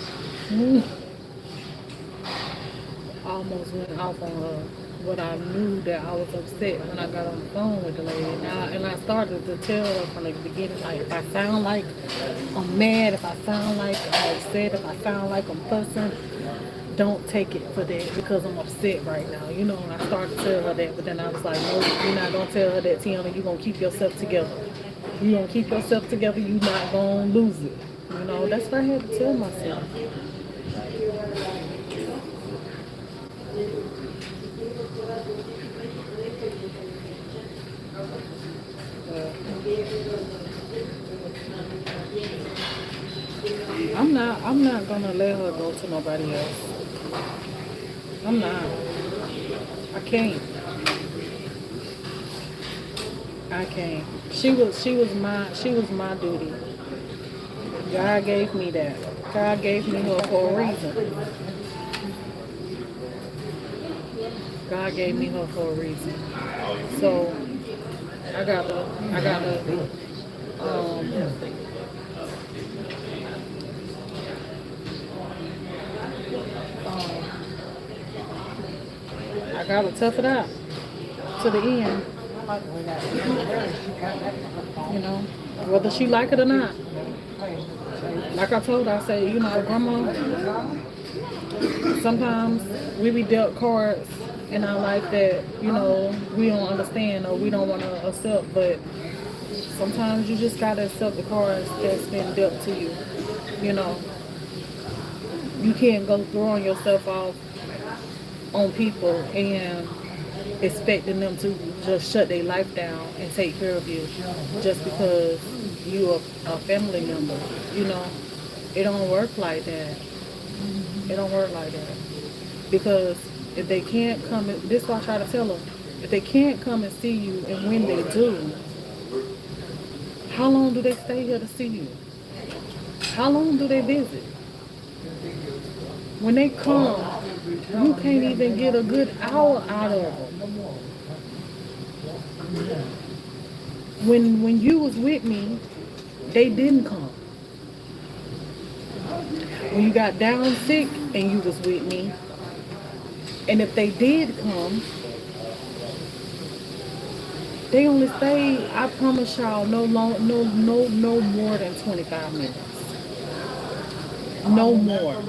Almost went off on her, but I knew that I was upset when I got on the phone with the lady. And I started to tell her from the beginning, like, if I sound like I'm mad, if I sound like I'm upset, if I sound like I'm fussing, don't take it for that because I'm upset right now, you know. And I started to tell her that, but then I was like, no, you're not gonna tell her that, Tiana. You're gonna keep yourself together. You're gonna keep yourself together. You're not gonna lose it. You know, that's what I had to tell myself. I'm not gonna let her go to nobody else. I'm not. I can't. I can't. She was my duty. God gave me that. God gave me her for a reason. God gave me her for a reason. So I gotta I gotta tough it out to the end. like the way that is. She got that on her phone. You know, whether she like it or not. Hey, say, Like I told her, I said, you know, grandma, sometimes we be dealt cards in our life that, you know, we don't understand or we don't want to accept, but sometimes you just gotta accept the cards that's been dealt to you. You know, you can't go throwing yourself off on people and expecting them to just shut their life down and take care of you just because you're a family member. You know, it don't work like that. It don't work like that. Because if they can't come, this is what I try to tell them. If they can't come and see you, and when they do, how long do they stay here to see you? How long do they visit? When they come, you can't even get a good hour out of them. When you was with me, they didn't come. When you got down sick and you was with me, and if they did come, they only stayed, I promise y'all, no more than 25 minutes. No more.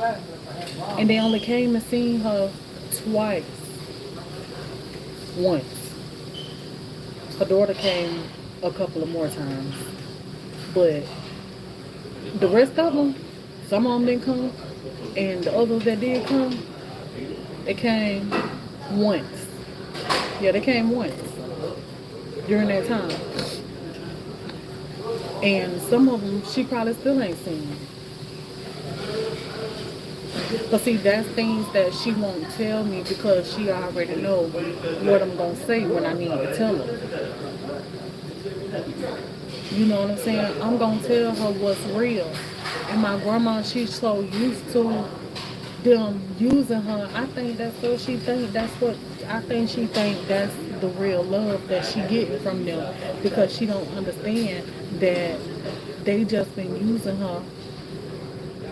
And they only came and seen her twice. Once. Her daughter came a couple of more times. But the rest of them, some of them didn't come. And the others that did come, they came once. Yeah, they came once during that time. And some of them, she probably still ain't seen. But see, that's things that she won't tell me because she already know what I'm going to say when I need to tell her. You know what I'm saying? I'm going to tell her what's real. And my grandma, she's so used to them using her. I think that's what she think. I think she think that's the real love that she getting from them because she don't understand that they just been using her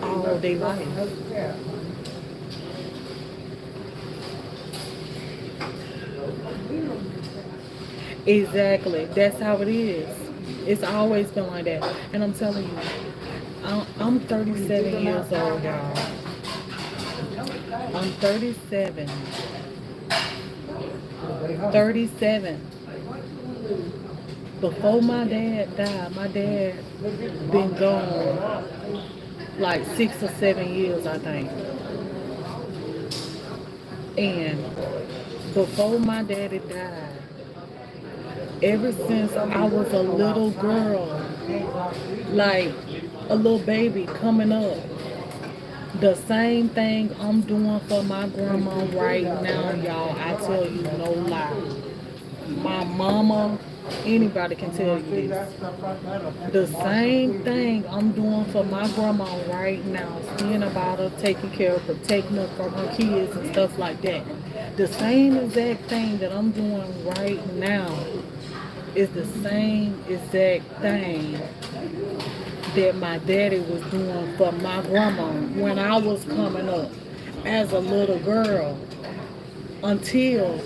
all day life. Exactly. That's how it is. It's always been like that. And I'm telling you, I'm 37 years old, y'all. I'm 37. 37. Before my dad died, my dad been gone like 6 or 7 years, I think. And before my daddy died, ever since I was a little girl, like a little baby coming up, the same thing I'm doing for my grandma right now, y'all. I tell you no lie. My mama, anybody can tell you this. The same thing I'm doing for my grandma right now, seeing about her, taking care of her, protecting her from her kids and stuff like that. The same exact thing that I'm doing right now is the same exact thing that my daddy was doing for my grandma when I was coming up as a little girl until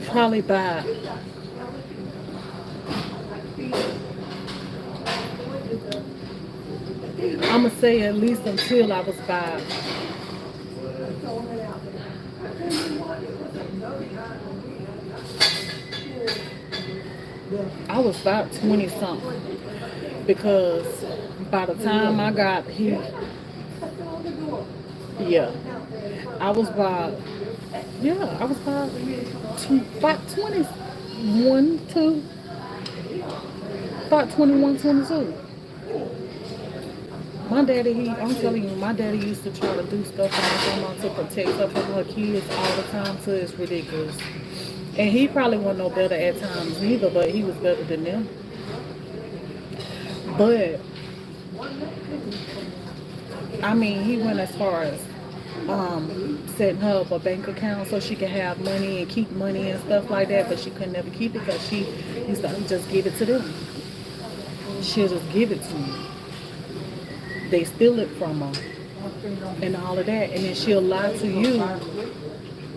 probably about I'm gonna say at least until I was about I was about 20 something because by the time I got here, yeah, I was about, yeah, I was about 21, 2, about 21, 22. My daddy, I'm telling you, my daddy used to try to do stuff for my grandma to protect her from her kids all the time, so it's ridiculous. And he probably wasn't no better at times either, but he was better than them. But, I mean, he went as far as setting her up a bank account so she could have money and keep money and stuff like that, but she could never keep it because she used to just give it to them. She'll just give it to me. They steal it from her and all of that, and then she'll lie to you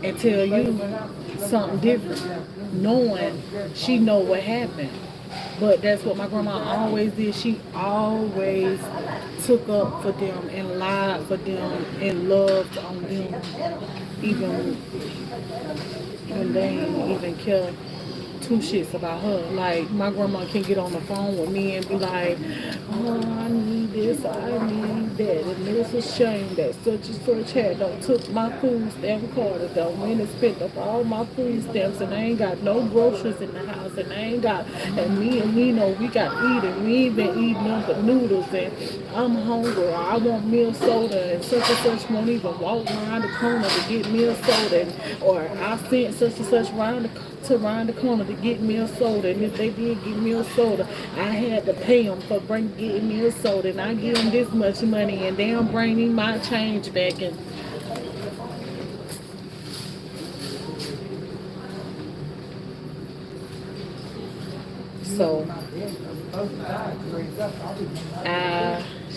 and tell you something different, knowing she know what happened. But that's what my grandma always did. She always took up for them and lied for them and loved on them, even when they ain't even care two shits about her. Like my grandma can get on the phone with me and be like, "Oh, I need this, I need that, and it's a shame that such and such had done took my food stamp card and done went and spent up all my food stamps, and I ain't got no groceries in the house, and I ain't got, and me and we know we got to eat, and we ain't been eating nothing but noodles, and I'm hungry, or I want meal soda, and such won't even walk around the corner to get meal soda, or I sent such and such around the corner to get me a soda, and if they did get me a soda, I had to pay them for getting me a soda, and I give them this much money, and they don't bring me my change back." And so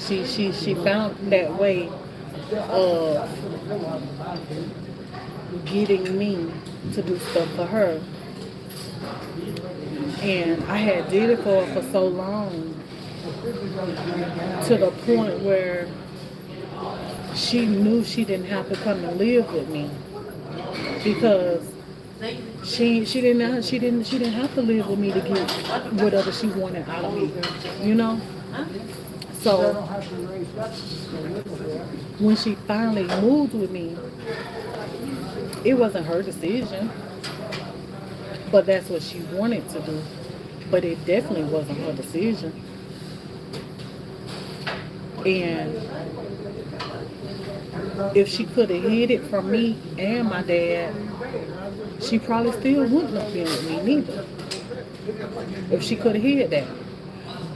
she found that way of getting me to do stuff for her. And I had did it for her for so long, to the point where she knew she didn't have to come and live with me, because she didn't have to live with me to get whatever she wanted out of me, you know. So when she finally moved with me, it wasn't her decision, but that's what she wanted to do. But it definitely wasn't her decision. And if she could have hid it from me and my dad, she probably still wouldn't have been with me neither. If she could have hid that.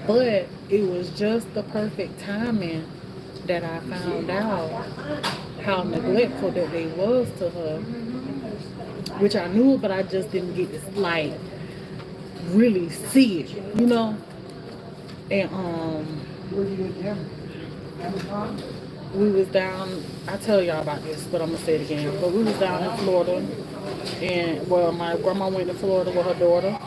But it was just the perfect timing that I found out how neglectful that they was to her, which I knew, but I just didn't get to like really see it, you know. And we was down. I tell y'all about this, but I'm gonna say it again. But we was down in Florida, and well, my grandma went to Florida with her daughter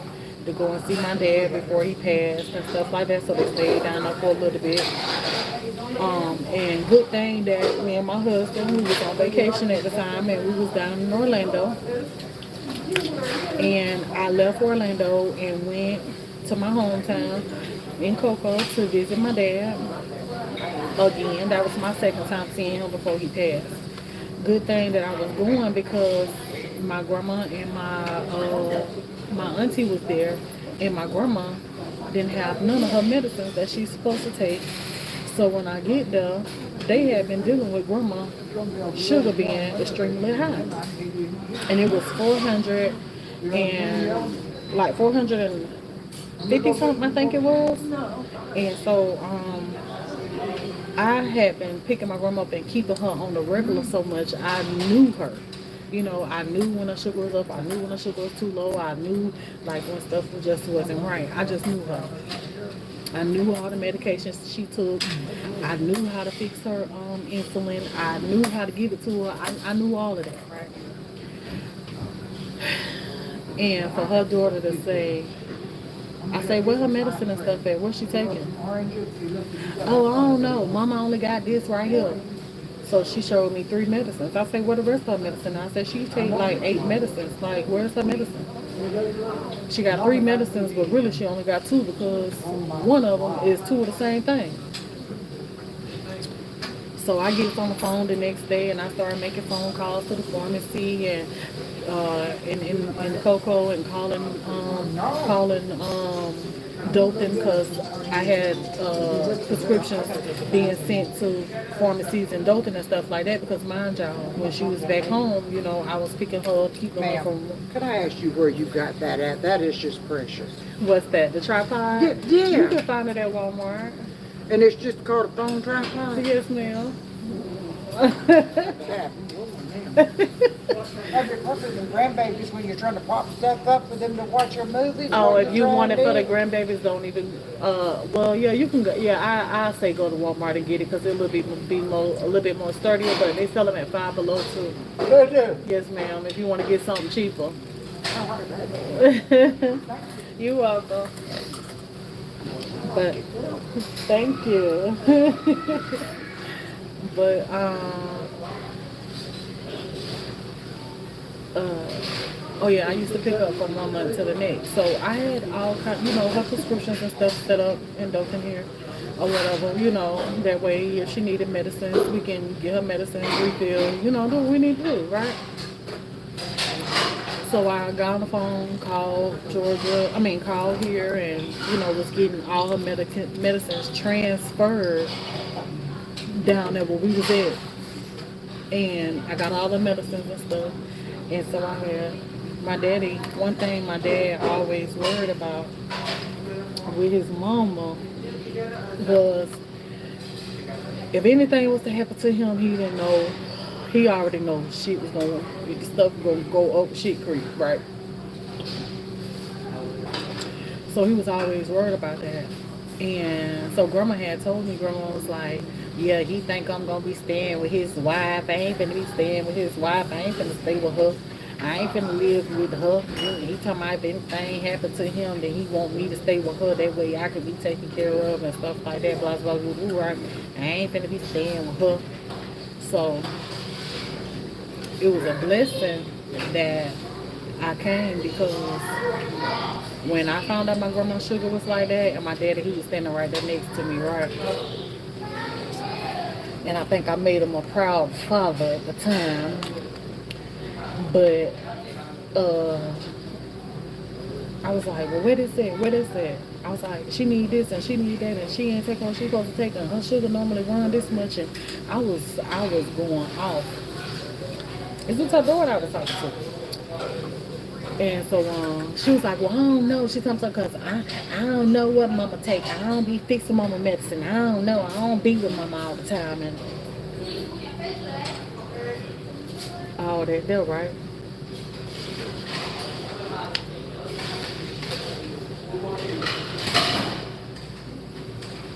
to go and see my dad before he passed and stuff like that. So they stayed down there for a little bit. And good thing that me and my husband, we was on vacation at the time, and we was down in Orlando. And I left Orlando and went to my hometown in Cocoa to visit my dad again. That was my second time seeing him before he passed. Good thing that I was going, because my grandma and my auntie was there, and my grandma didn't have none of her medicines that she's supposed to take. So when I get there, they had been dealing with grandma sugar being extremely high, and it was 400 and like 450 something, I think it was. And so I had been picking my grandma up and keeping her on the regular so much. I knew her. You know, I knew when her sugar was up. I knew when her sugar was too low. I knew like when stuff just wasn't right. I just knew her. I knew all the medications she took. I knew how to fix her insulin. I knew how to give it to her. I knew all of that, right? And for her daughter to say, I say, where her medicine and stuff at? What's she taking? Oh, I don't know. Mama only got this right here. So she showed me 3 medicines. I say, where the rest of her medicine? I said, she take like 8 medicines. Like, where's her medicine? She got 3 medicines, but really she only got 2, because one of them is 2 of the same thing. So I get on the phone the next day, and I started making phone calls to the pharmacy and in Cocoa, and calling Dothan, because I had prescriptions being sent to pharmacies in Dothan and stuff like that, because mind y'all, when she was back home, you know, I was picking her up, keeping her from... Can I ask you where you got that at? That is just precious. What's that, the tripod? Yeah. You can find it at Walmart. And it's just called a phone tripod? Yes, ma'am. Have you put it in grandbabies when you're trying to pop stuff up for them to watch your movies? Oh, if you want it for the grandbabies, don't even. Well, yeah, you can go. Yeah, I say go to Walmart and get it, because it'll be more a little bit more sturdier. But they sell them at $5 Below too. They do. Yes, ma'am. If you want to get something cheaper. You welcome. But thank you. But oh yeah, I used to pick up from one month to the next. So I had all kind, her prescriptions and stuff set up in Dothan here or whatever. That way if she needed medicines, we can get her medicine refill. Do what we need to do, right? So I got on the phone, called called here, and was getting all her medicines transferred down there where we was at, and I got all the medicines and stuff. And so I had my daddy. One thing my dad always worried about with his mama was if anything was to happen to him, he didn't know. He already knows shit was stuff gonna go up shit creek, right? So he was always worried about that. And so grandma had told me, grandma was like, yeah, he think I'm gonna be staying with his wife. I ain't finna be staying with his wife. I ain't finna stay with her. I ain't finna live with her. He talking about if anything happened to him, then he want me to stay with her. That way I could be taken care of and stuff like that. Blah, blah, blah, blah, right? I ain't finna be staying with her. So it was a blessing that I came because when I found out my grandma's sugar was like that, and my daddy, he was standing right there next to me, right? And I think I made him a proud father at the time. But I was like, well, where is that? Where is that? I was like, she need this and she need that, and she ain't taking what she supposed to take, and her sugar normally run this much, and I was going off. It's the type of what I was talking to. And so she was like, well, I don't know. She comes up because I don't know what mama take. I don't be fixing mama medicine. I don't know. I don't be with mama all the time. And all that, they're right.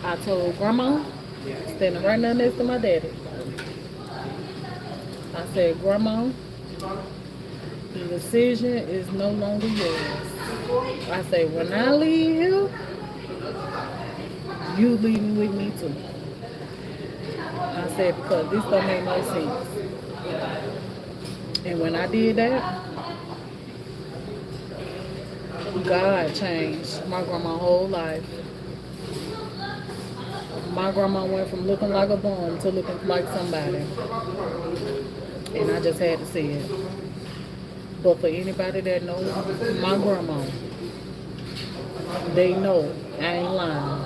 I told grandma, standing right now next to my daddy, I said, grandma, the decision is no longer yours. I say, when I leave here, you leaving with me too. I said, because this don't make no sense. And when I did that, God changed my grandma's whole life. My grandma went from looking like a bum to looking like somebody. And I just had to see it. But for anybody that knows my grandma, they know I ain't lying.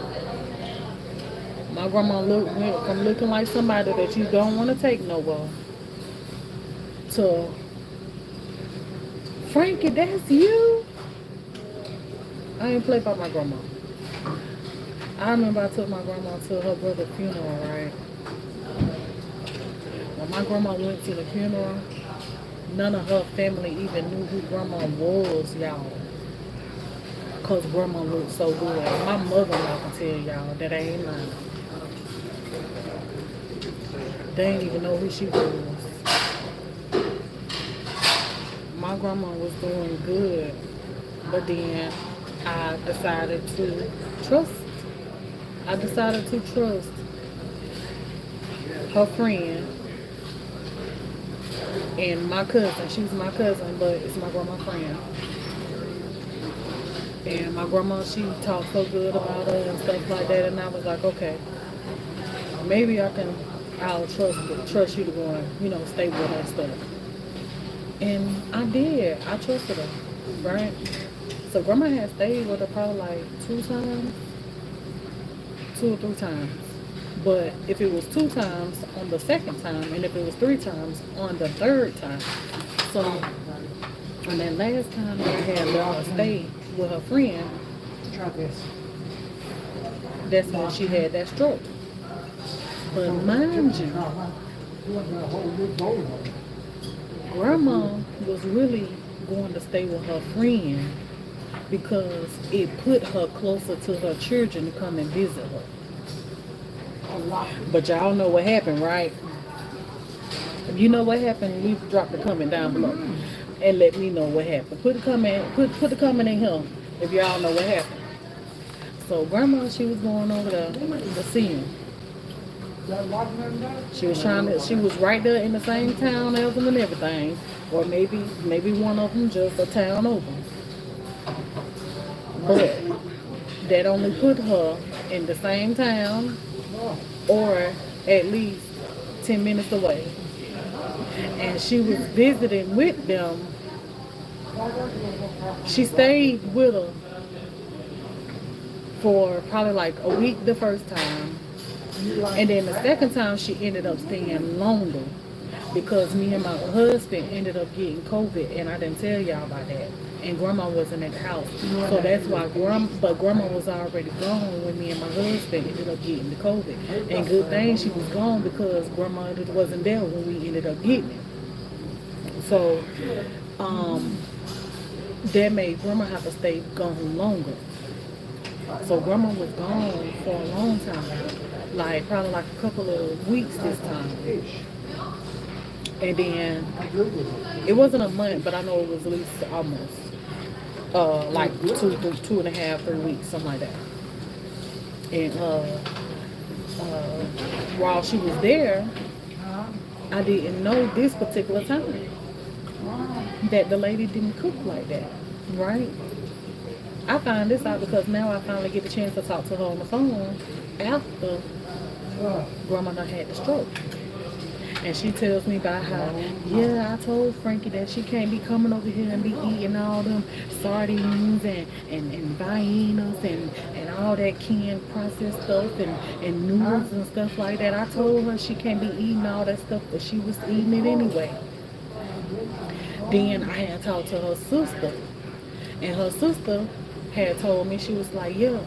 My grandma went from looking like somebody that you don't want to take nowhere to, Frankie, that's you? I ain't play by my grandma. I remember I took my grandma to her brother's funeral, right? When my grandma went to the funeral, none of her family even knew who grandma was, y'all. Because grandma looked so good. My mother-in-law can tell y'all that I ain't lying. They didn't even know who she was. My grandma was doing good, but then I decided to trust her friend and my cousin. She's my cousin, but it's my grandma's friend. And my grandma, she talked so good about her and stuff like that, and I was like, okay, maybe I'll trust you to go and, stay with her and stuff. And I did. I trusted her, right? So grandma had stayed with her probably like 2 or 3 times. But if it was 2 times on the second time, and if it was 3 times on the third time. So on that last time that I had left her stay with her friend, Try this. that's when she had that stroke. But mind you, You want a whole big bowl of it. grandma was really going to stay with her friend because it put her closer to her children to come and visit her. But y'all know what happened, right? You know what happened? We dropped the comment down below. and let me know what happened. Put the comment in here if y'all know what happened. So grandma, she was going over there to see him. She was right there in the same town as them and everything. Or maybe one of them just a town over. But that only put her in the same town or at least 10 minutes away. And she was visiting with them. She stayed with her for probably like a week the first time. And then the second time she ended up staying longer because me and my husband ended up getting COVID and I didn't tell y'all about that. And grandma wasn't at the house. So that's why grandma was already gone when me and my husband ended up getting the COVID. And good thing she was gone because grandma wasn't there when we ended up getting it. So that made grandma have to stay gone longer. So grandma was gone for a long time. Like probably like a couple of weeks this time. And then it wasn't a month, but I know it was at least almost like 2.5, 3 weeks, something like that. And while she was there, I didn't know this particular time that the lady didn't cook like that, right? I found this out because now I finally get the chance to talk to her on the phone after grandma done had the stroke. And she tells me about how, yeah, I told Frankie that she can't be coming over here and be eating all them sardines and viennas and all that canned processed stuff and noodles and stuff like that. I told her she can't be eating all that stuff, but she was eating it anyway. Then I had talked to her sister, and her sister had told me, she was like, yeah,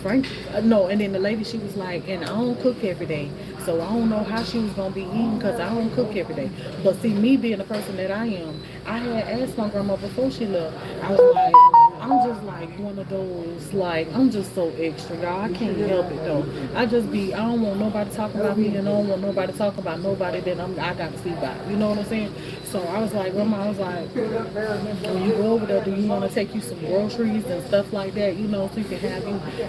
Frank, no, and then the lady, she was like, and I don't cook every day, so I don't know how she was going to be eating because I don't cook every day. But see, me being the person that I am, I had asked my grandma before she left, I was like, I'm just like one of those, like, I'm just so extra, y'all. I can't help it, though. I don't want nobody talking about me, and I don't want nobody talking about nobody that I got to see about. You know what I'm saying? So I was like, grandma, I was like, when you go over there, do you want to take you some groceries and stuff like that, you know, so you can have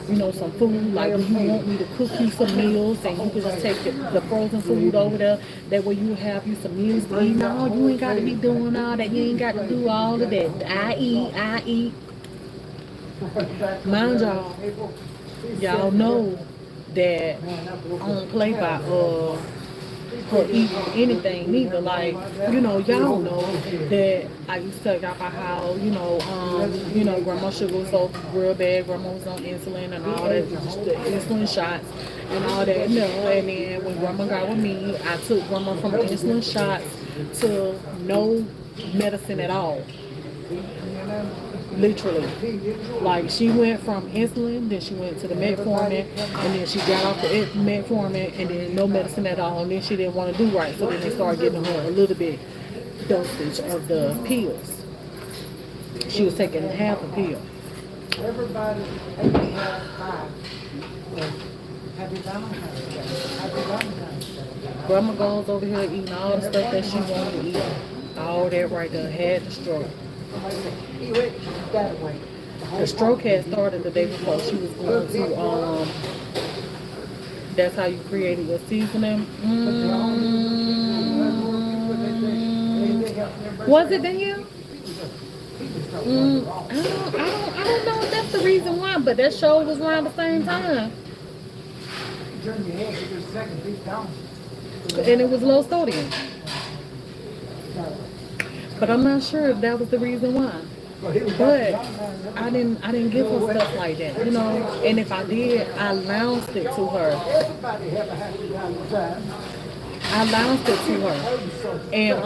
you know, some food? Like, do you want me to cook you some meals and you can just take the frozen food over there? That way you have you some meals to eat. No, you ain't got to be doing all that. You ain't got to do all of that. I eat. Mind y'all know that I don't play by her eating anything neither. Like, you know, y'all know that I used to tell y'all about how, you know, grandma's sugar was so real bad, grandma was on insulin and all that, the insulin shots and all that. No, and then when grandma got with me, I took grandma from insulin shots to no medicine at all. Literally. Like, she went from insulin, then she went to the metformin, and then she got off the metformin, and then no medicine at all, and then she didn't want to do right, so then they started giving her a little bit dosage of the pills. She was taking half a pill. Everybody has five. Happy Valentine's Day. Happy Valentine's Day. Grandma goes over here eating all the stuff that she wanted to eat. All that right there, had the stroke. He went that way. The stroke had started the day before. She was going to, that's how you created your seasoning. Was it then you? I don't know if that's the reason why, but that show was around the same time. Turn your head to the second piece down. And it was low sodium. But I'm not sure if that was the reason why. But I didn't give her stuff like that, you know. And if I did, I announced it to her. Everybody have a happy Valentine's. I announced it to her. And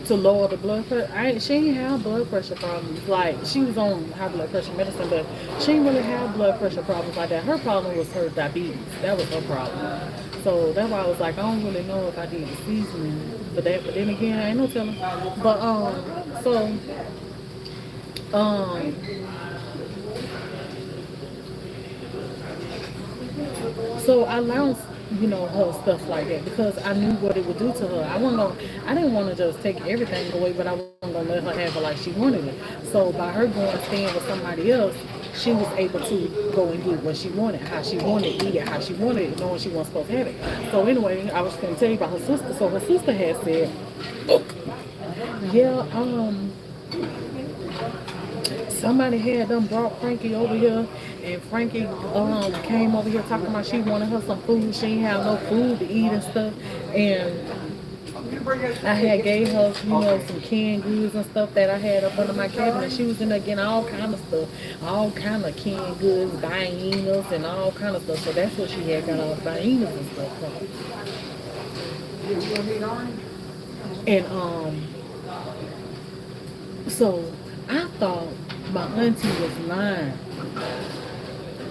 to lower the blood pressure. She didn't have blood pressure problems. Like, she was on high blood pressure medicine, but she didn't really have blood pressure problems like that. Her problem was her diabetes. That was her problem. So that's why I was like, I don't really know if I did the seasoning for that. But then again, I ain't no telling. But so I announced you know, her stuff like that because I knew what it would do to her. I didn't want to just take everything away, but I wasn't gonna let her have it like she wanted it. So by her going and staying with somebody else, she was able to go and get what she wanted, how she wanted, eat it, how she wanted it, knowing she wasn't supposed to have it. So anyway, I was gonna tell you about her sister. So her sister had said, yeah, somebody had them brought Frankie over here, and Frankie came over here talking about she wanted her some food. She ain't have no food to eat and stuff. And I had gave her, you know, some canned goods and stuff that I had up under my cabinet. She was in there getting all kind of stuff, all kind of canned goods, bainas and all kind of stuff. So that's what she had got all the bainas and stuff from. And so I thought my auntie was lying.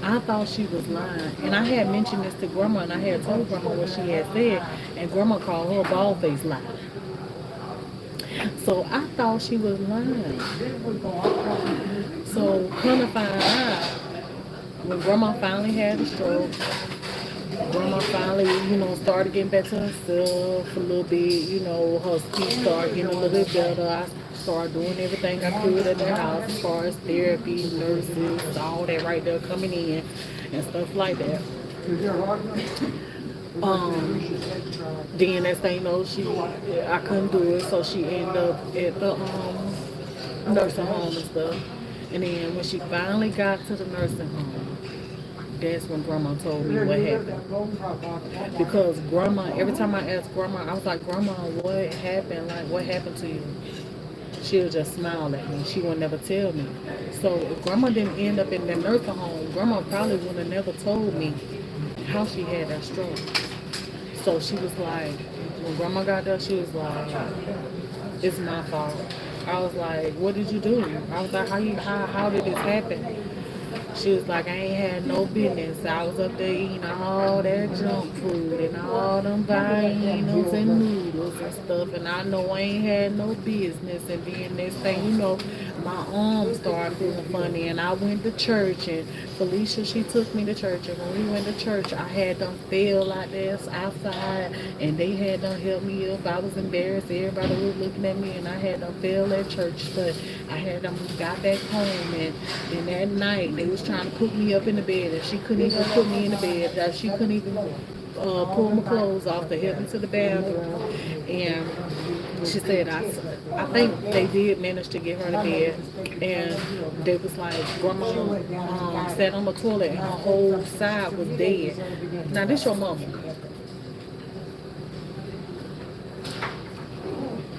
I thought she was lying. And I had mentioned this to grandma and I had told grandma what she had said and grandma called her bald face lie. So I thought she was lying. So come to find out, when grandma finally had a stroke, grandma finally, you know, started getting back to herself a little bit, you know, her speech started getting a little bit better. I started doing everything I could at the house as far as therapy, nurses, all that right there coming in and stuff like that. Then next thing you know, I couldn't do it, so she ended up at the nursing home and stuff. And then when she finally got to the nursing home, that's when grandma told me what happened. Because grandma, every time I asked grandma, I was like, Grandma, what happened? Like, what happened to you? She'll just smile at me. She would never tell me. So if grandma didn't end up in that nursing home, grandma probably would have never told me how she had that stroke. So she was like, when grandma got there, she was like, it's my fault. I was like, what did you do? I was like, how did this happen? She was like, I ain't had no business. I was up there eating all that junk food and all them vinos and noodles and stuff. And I know I ain't had no business. And then next thing you know, my arm started feeling funny. And I went to church. And Felicia, she took me to church. And when we went to church, I had them feel like this outside. And they had them help me up. I was embarrassed. Everybody was looking at me. And I had them feel at church. But I had them got back home. And then that night, they was trying to put me up in the bed, and she couldn't even put me in the bed. That she couldn't even pull my clothes off to help me to the bathroom. And she said, I think they did manage to get her to bed. And they was like, Grandma sat on the toilet, and her whole side was dead. Now this your mama.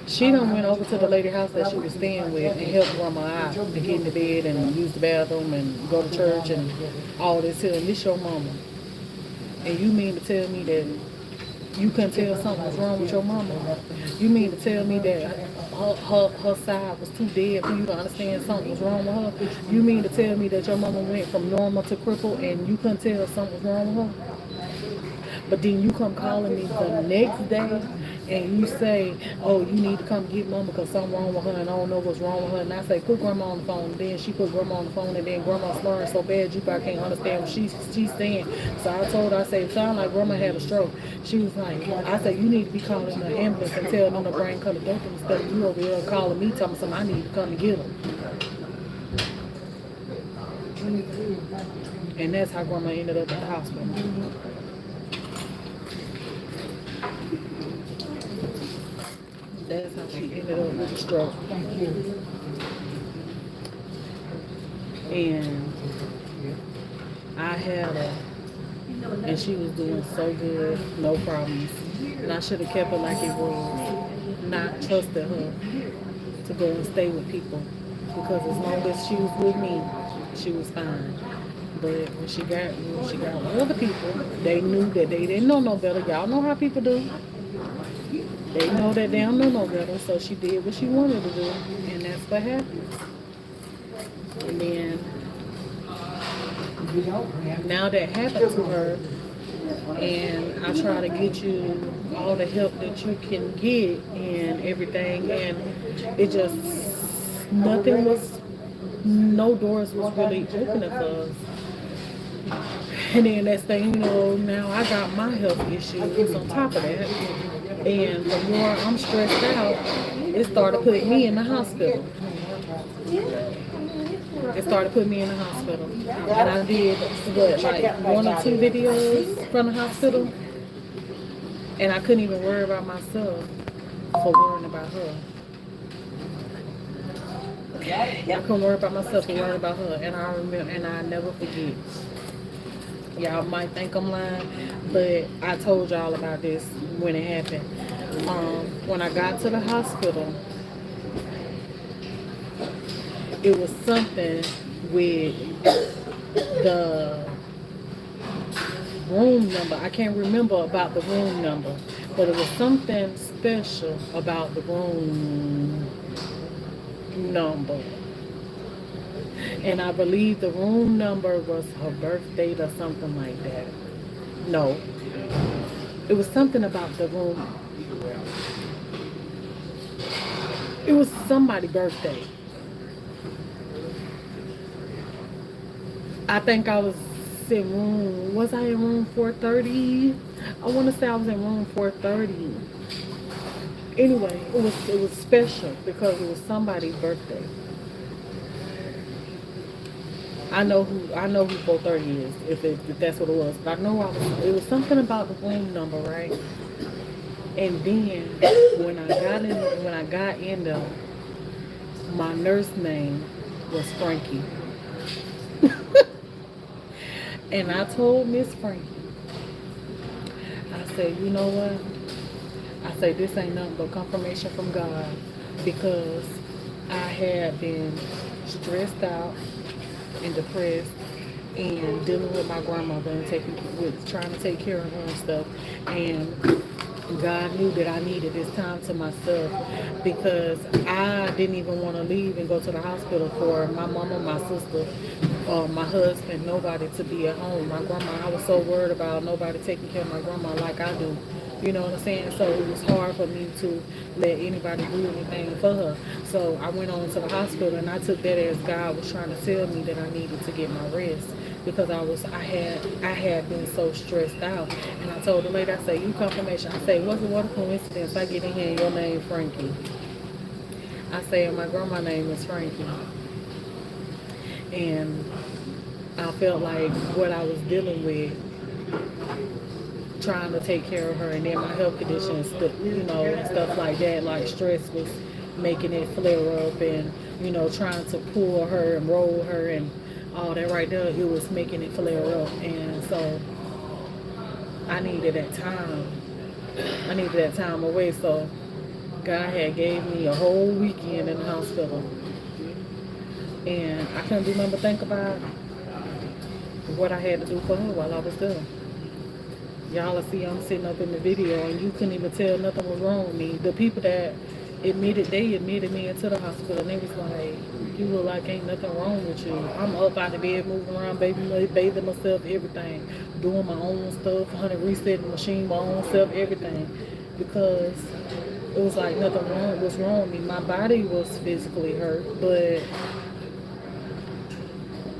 She done went over to the lady house that she was staying with and helped grandma out to get in the bed and use the bathroom and go to church and all this here. And this your mama. And you mean to tell me that you couldn't tell something was wrong with your mama? You mean to tell me that her side was too dead for you to understand something was wrong with her? You mean to tell me that your mama went from normal to crippled and you couldn't tell something was wrong with her? But then you come calling me the next day and you say, oh, you need to come get mama because something wrong with her and I don't know what's wrong with her. And I say, put grandma on the phone. And then she put grandma on the phone and then grandma slurring so bad you probably can't understand what she's saying. So I told her, I said, it sound like grandma had a stroke. She was like, I said, you need to be calling the ambulance and tell them to bring color dope instead of you over here calling me telling me something I need to come and get them. And that's how grandma ended up at the hospital. That's how she ended up with a stroke. And I had her, and she was doing so good, no problems. And I should have kept her like it was, not trusted her to go and stay with people. Because as long as she was with me, she was fine. But when she got with other people, they knew that they didn't know no better. Y'all know how people do. They know that they don't know no better, so she did what she wanted to do, and that's what happened. And then, now that happened to her, and I try to get you all the help that you can get and everything, and it just, no doors was really opening for us. And then next thing you know, now I got my health issues on top of that. And the more I'm stressed out, it started putting me in the hospital. It started putting me in the hospital. And I did, what, like 1 or 2 videos from the hospital. And I couldn't even worry about myself for worrying about her. I couldn't worry about myself for worrying about her. And I remember, and I never forget. Y'all might think I'm lying, but I told y'all about this when it happened. When I got to the hospital, it was something with the room number. I can't remember about the room number, but it was something special about the room number. And I believe the room number was her birth date or something like that. No. It was something about the room. It was somebody's birthday. I think I was in room, was I in room 430? I want to say I was in room 430. Anyway, it was special because it was somebody's birthday. I know who 430 is, if that's what it was. But I know it was something about the room number, right? And then when I got in there, my nurse name was Frankie. And I told Miss Frankie, I said, you know what? I said, this ain't nothing but confirmation from God, because I had been stressed out and depressed and dealing with my grandmother and trying to take care of her and stuff. And God knew that I needed this time to myself, because I didn't even want to leave and go to the hospital for my mama, my sister, my husband, nobody to be at home. My grandma, I was so worried about nobody taking care of my grandma like I do. You know what I'm saying? So it was hard for me to let anybody do anything for her. So I went on to the hospital, and I took that as God was trying to tell me that I needed to get my rest, because I had been so stressed out. And I told the lady, I say, you confirmation. I say, what a coincidence I get in here and your name Frankie. I say, and my grandma's name is Frankie. And I felt like what I was dealing with, trying to take care of her, and then my health conditions, you know, and stuff like that, like stress was making it flare up, and, you know, trying to pull her and roll her and all that right there, it was making it flare up. And so I needed that time away. So God had gave me a whole weekend in the hospital, and I couldn't do nothing but think about what I had to do for her while I was there. Y'all will see I'm sitting up in the video, and you couldn't even tell nothing was wrong with me. The people that admitted me into the hospital, and they was like, you look like ain't nothing wrong with you. I'm up out of bed, moving around, bathing myself, everything, doing my own stuff, resetting the machine, my own self, everything, because it was like nothing was wrong with me. My body was physically hurt, but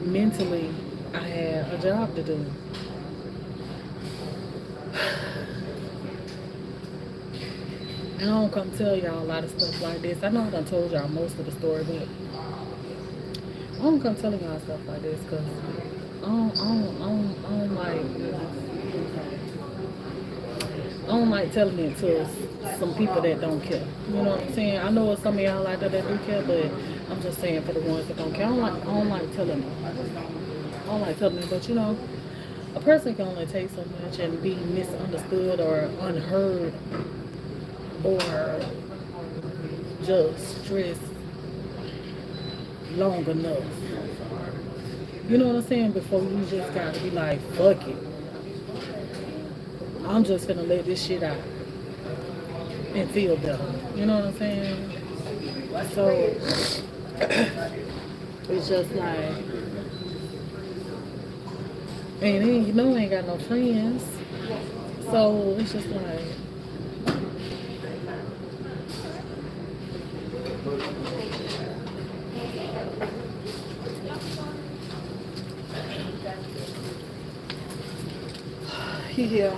mentally I had a job to do. I don't come tell y'all a lot of stuff like this. I know I done told y'all most of the story, but I don't come telling y'all stuff like this because I don't like telling it to some people that don't care. You know what I'm saying? I know some of y'all out there that do care, but I'm just saying for the ones that don't care. I don't like telling them. I don't like telling them, but you know, a person can only take so much and be misunderstood or unheard, or just stressed long enough. You know what I'm saying? Before you just gotta be like, fuck it. I'm just gonna let this shit out and feel better. You know what I'm saying? So it's just like, and then you know I ain't got no friends. So it's just like, Yeah.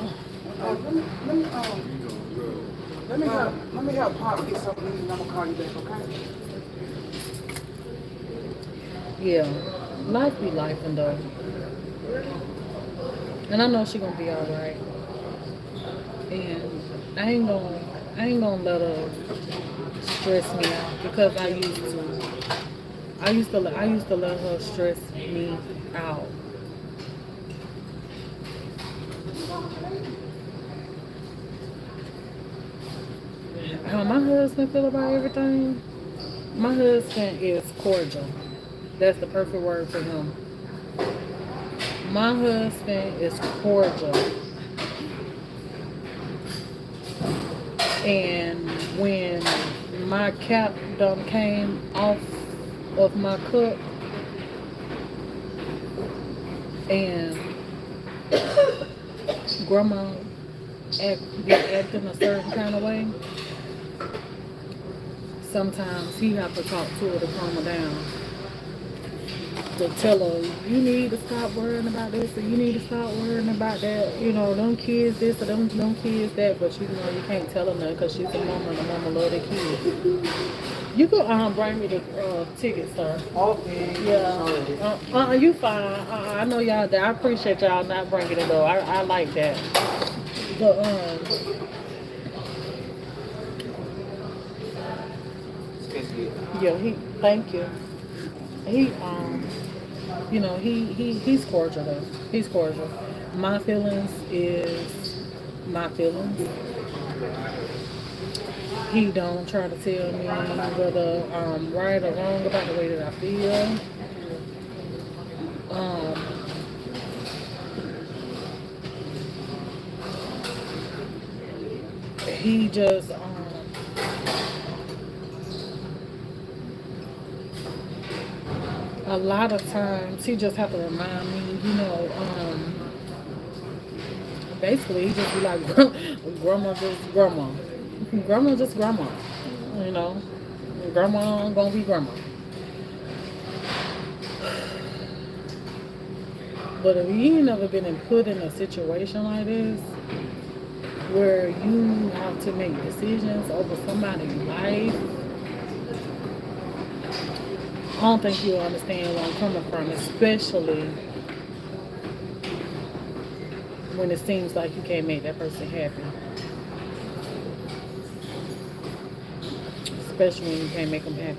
Let me help Pop get something and I'm gonna call you back, okay? Yeah. Life be life and though. And I know she gonna be alright. And I ain't gonna let her stress me out because I used to. I used to let her stress me out. How my husband feel about everything? My husband is cordial. That's the perfect word for him. My husband is cordial. And when my cap done came off of my cup and grandma be acting a certain kind of way, sometimes he have to talk to her to calm her down. To tell her, you need to stop worrying about this or you need to stop worrying about that. You know, them kids this or them kids that. But you know, you can't tell her nothing because she's a mama and the mama love their kids. You could bring me the ticket, sir. Okay. Yeah. You fine. I know y'all there. I appreciate y'all not bringing it though. I like that. But yeah. Thank you. He you know, he's cordial though. He's cordial. My feelings is my feelings. He don't try to tell me whether I'm right or wrong about the way that I feel. He just a lot of times he just have to remind me, you know, basically he just be like, grandma just grandma. Grandma just grandma. You know. Grandma gonna be grandma. But if you ain't never been put in a situation like this where you have to make decisions over somebody's life, I don't think you'll understand where I'm coming from, especially when it seems like you can't make that person happy. Especially when you can't make them happy.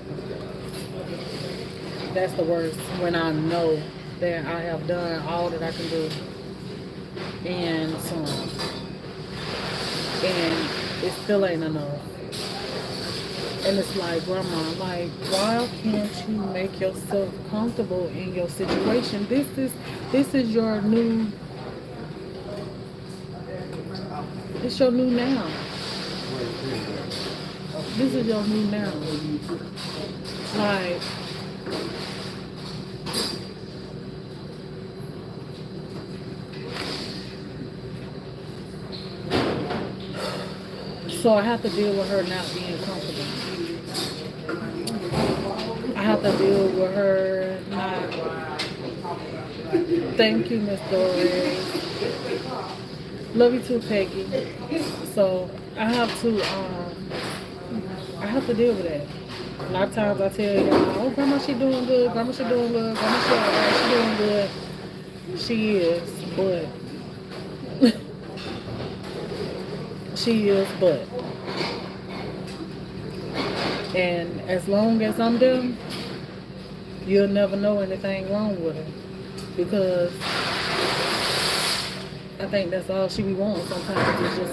That's the worst, when I know that I have done all that I can do and some. And it still ain't enough. And it's like, grandma, like, why can't you make yourself comfortable in your situation? This is your new, it's your new now. This is your new now. Like, so I have to deal with her not being comfortable. I have to deal with her not. Thank you, Miss Doris. Love you too, Peggy. So I have to deal with that. A lot of times I tell y'all, oh, grandma, she doing good. Grandma, she doing good. Grandma, she alright. She doing good. She is, but she is, but. And as long as I'm there, you'll never know anything wrong with her. Because I think that's all she be wanting sometimes. It's just,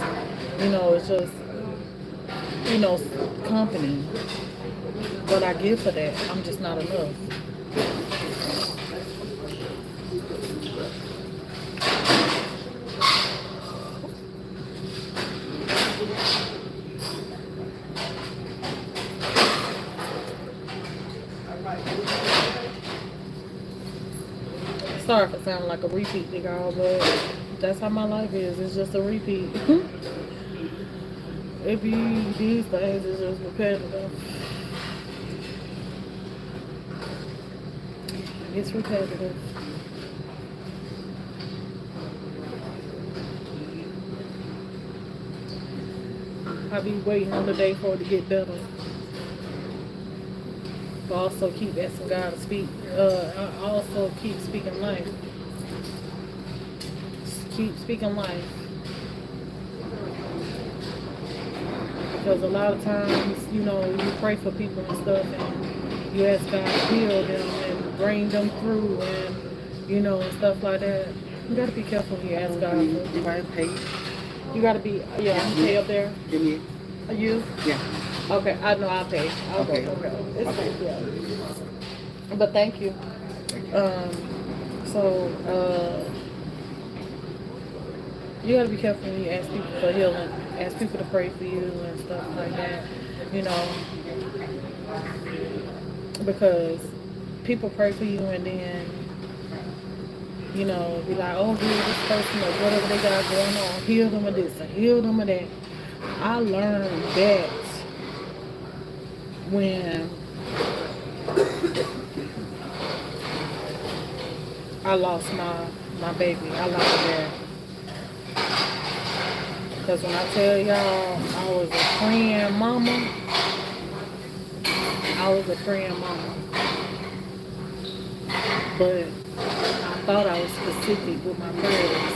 company. But I give her that. I'm just not enough. Sorry if it sounded like a repeat, y'all, but that's how my life is. It's just a repeat. It be these things is just repetitive. It's repetitive. I be waiting on the day for it to get better. But also keep asking God to speak. I also keep speaking life. Keep speaking life. Because a lot of times, you know, you pray for people and stuff and you ask God to heal them and bring them through and, you know, and stuff like that. You gotta be careful when you ask God for. You gotta pay. You gotta be, yeah, I'm pay up there. Give me. Are you? Yeah. Okay, I know I'll pay. I'll Okay. go. Okay. It's okay. Yeah. But thank you. So, you gotta be careful when you ask people for healing, ask people to pray for you and stuff like that, you know, because people pray for you and then, you know, be like, oh, heal this person or whatever they got going on, heal them of this and heal them of that. I learned that when I lost my baby, I lost her. Because when I tell y'all I was a praying mama, I was a praying mama. But I thought I was specific with my prayers,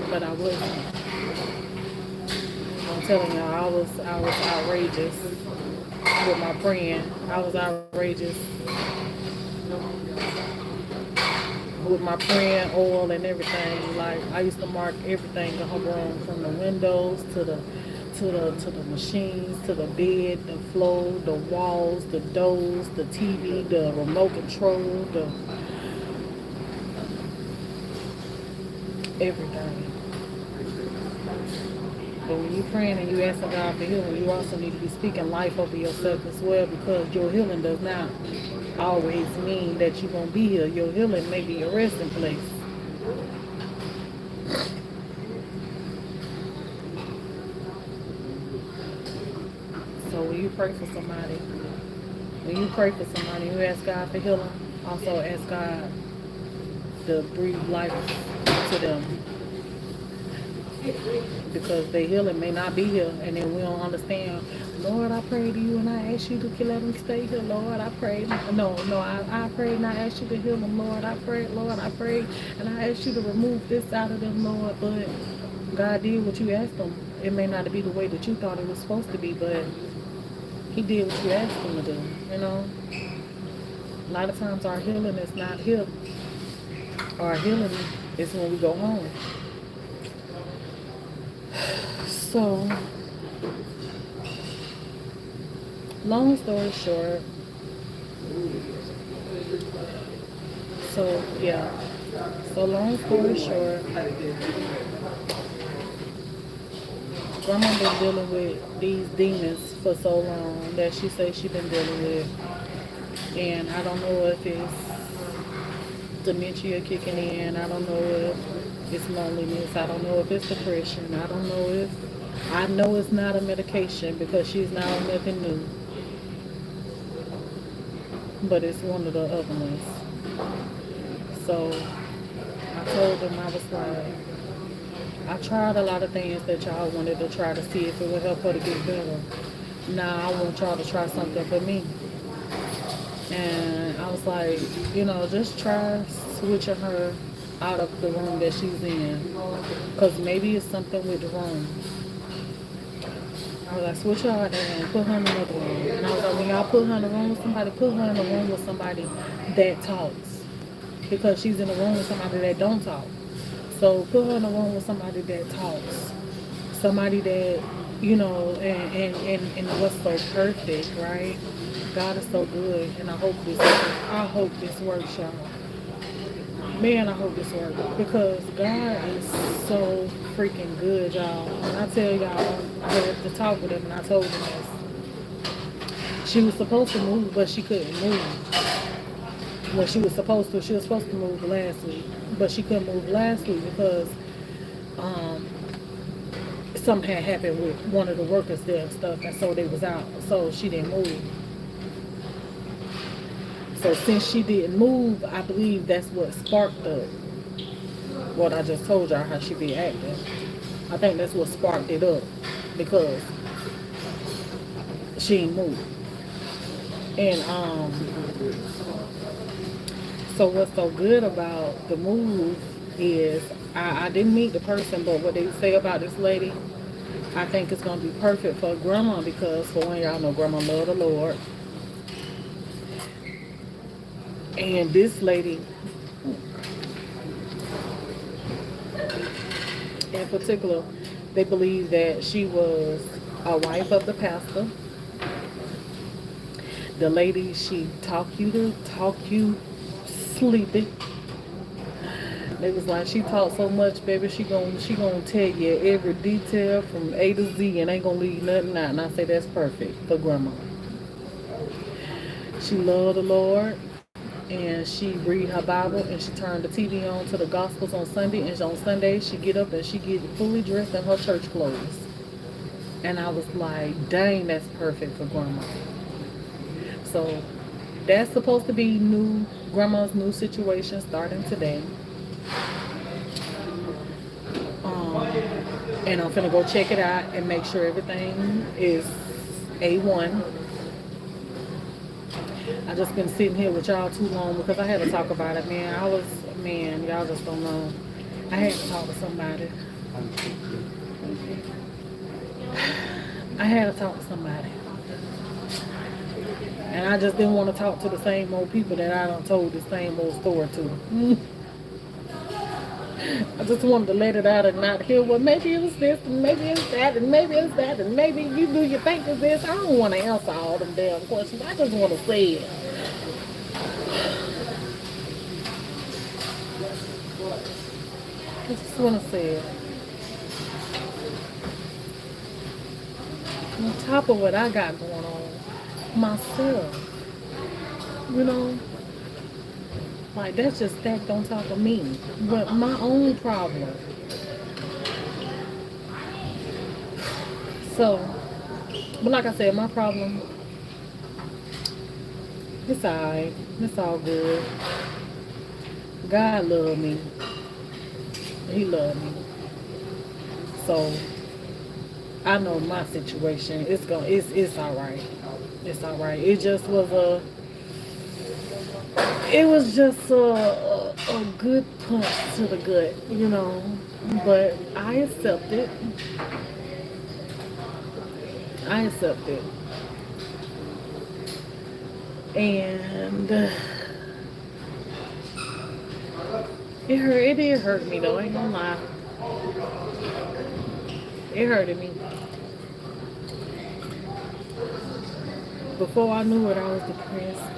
but I wasn't. I'm telling y'all, I was outrageous with my praying. I was outrageous with my praying oil and everything. Like I used to mark everything in her room, from the windows to the machines, to the bed, the floor, the walls, the doors, the TV, the remote control, the everything. But when you're praying and you asking God for healing, you also need to be speaking life over yourself as well, because your healing does not always mean that you're going to be here. Your healing may be your resting place. So when you pray for somebody, you ask God for healing, also ask God to breathe life to them. Because their healing may not be here, and then we don't understand. Lord, I pray to you and I ask you to let them stay here. Lord, I pray. I prayed and I asked you to heal them. Lord, I prayed and I asked you to remove this out of them, Lord. But God did what you asked him. It may not be the way that you thought it was supposed to be, but he did what you asked him to do, you know. A lot of times our healing is not here. Our healing is when we go home. So, long story short, long story short, Grandma been dealing with these demons for so long that she says she been dealing with. And I don't know if it's dementia kicking in. I don't know if it's loneliness. I don't know if it's depression. I know it's not a medication because she's not on nothing new. But it's one of the other ones. So I told them, I was like, I tried a lot of things that y'all wanted to try to see if it would help her to get better. Now I want y'all to try something for me. And I was like, you know, just try switching her out of the room that she's in. Because maybe it's something with the room. I was like, switch her out there and put her in another room. And I was like, when y'all put her in a room with somebody, put her in a room with somebody that talks. Because she's in a room with somebody that don't talk. So put her in a room with somebody that talks. Somebody that, you know, and what's so perfect, right? God is so good, and I hope this works, y'all. Man, I hope this works, because God is so freaking good, y'all. When I tell y'all, I had to talk with him, and I told him this. She was supposed to move, but she couldn't move. Well, she was supposed to move last week, but she couldn't move last week because something had happened with one of the workers there and stuff, and so they was out, so she didn't move. So since she didn't move, I believe that's what sparked up what I just told y'all, how she be acting. I think that's what sparked it up, because she ain't moved. And so what's so good about the move is I didn't meet the person, but what they say about this lady, I think it's gonna be perfect for grandma because for one, y'all know grandma love the Lord. And this lady in particular, they believe that she was a wife of the pastor. The lady, she talk you sleepy. They was like, she talk so much, baby, she gonna tell you every detail from A to Z and ain't gonna leave nothing out. And I say that's perfect for grandma. She loved the Lord and she read her Bible and she turned the TV on to the Gospels on Sunday, and on Sunday she get up and she get fully dressed in her church clothes. And I was like, dang, that's perfect for grandma. So that's supposed to be grandma's new situation starting today. And I'm finna go check it out and make sure everything is A1. I just been sitting here with y'all too long because I had to talk about it, man. Y'all just don't know. I had to talk to somebody. I had to talk to somebody. And I just didn't want to talk to the same old people that I done told the same old story to. I just wanted to let it out and not hear, well, maybe it was this, and maybe it's that, and maybe it's that, and maybe you think it's this. I don't want to answer all them damn questions. I just want to say it. I just want to say it. On top of what I got going on, myself, you know, like that's just stacked on top of me. But my own problem. So, but like I said, my problem, it's alright. It's all good. God loved me. He loved me. So I know my situation. It's alright. It's alright. It just was a good punch to the gut, you know. But I accept it. And it did hurt me though, I ain't gonna lie. It hurted me. Before I knew it, I was depressed.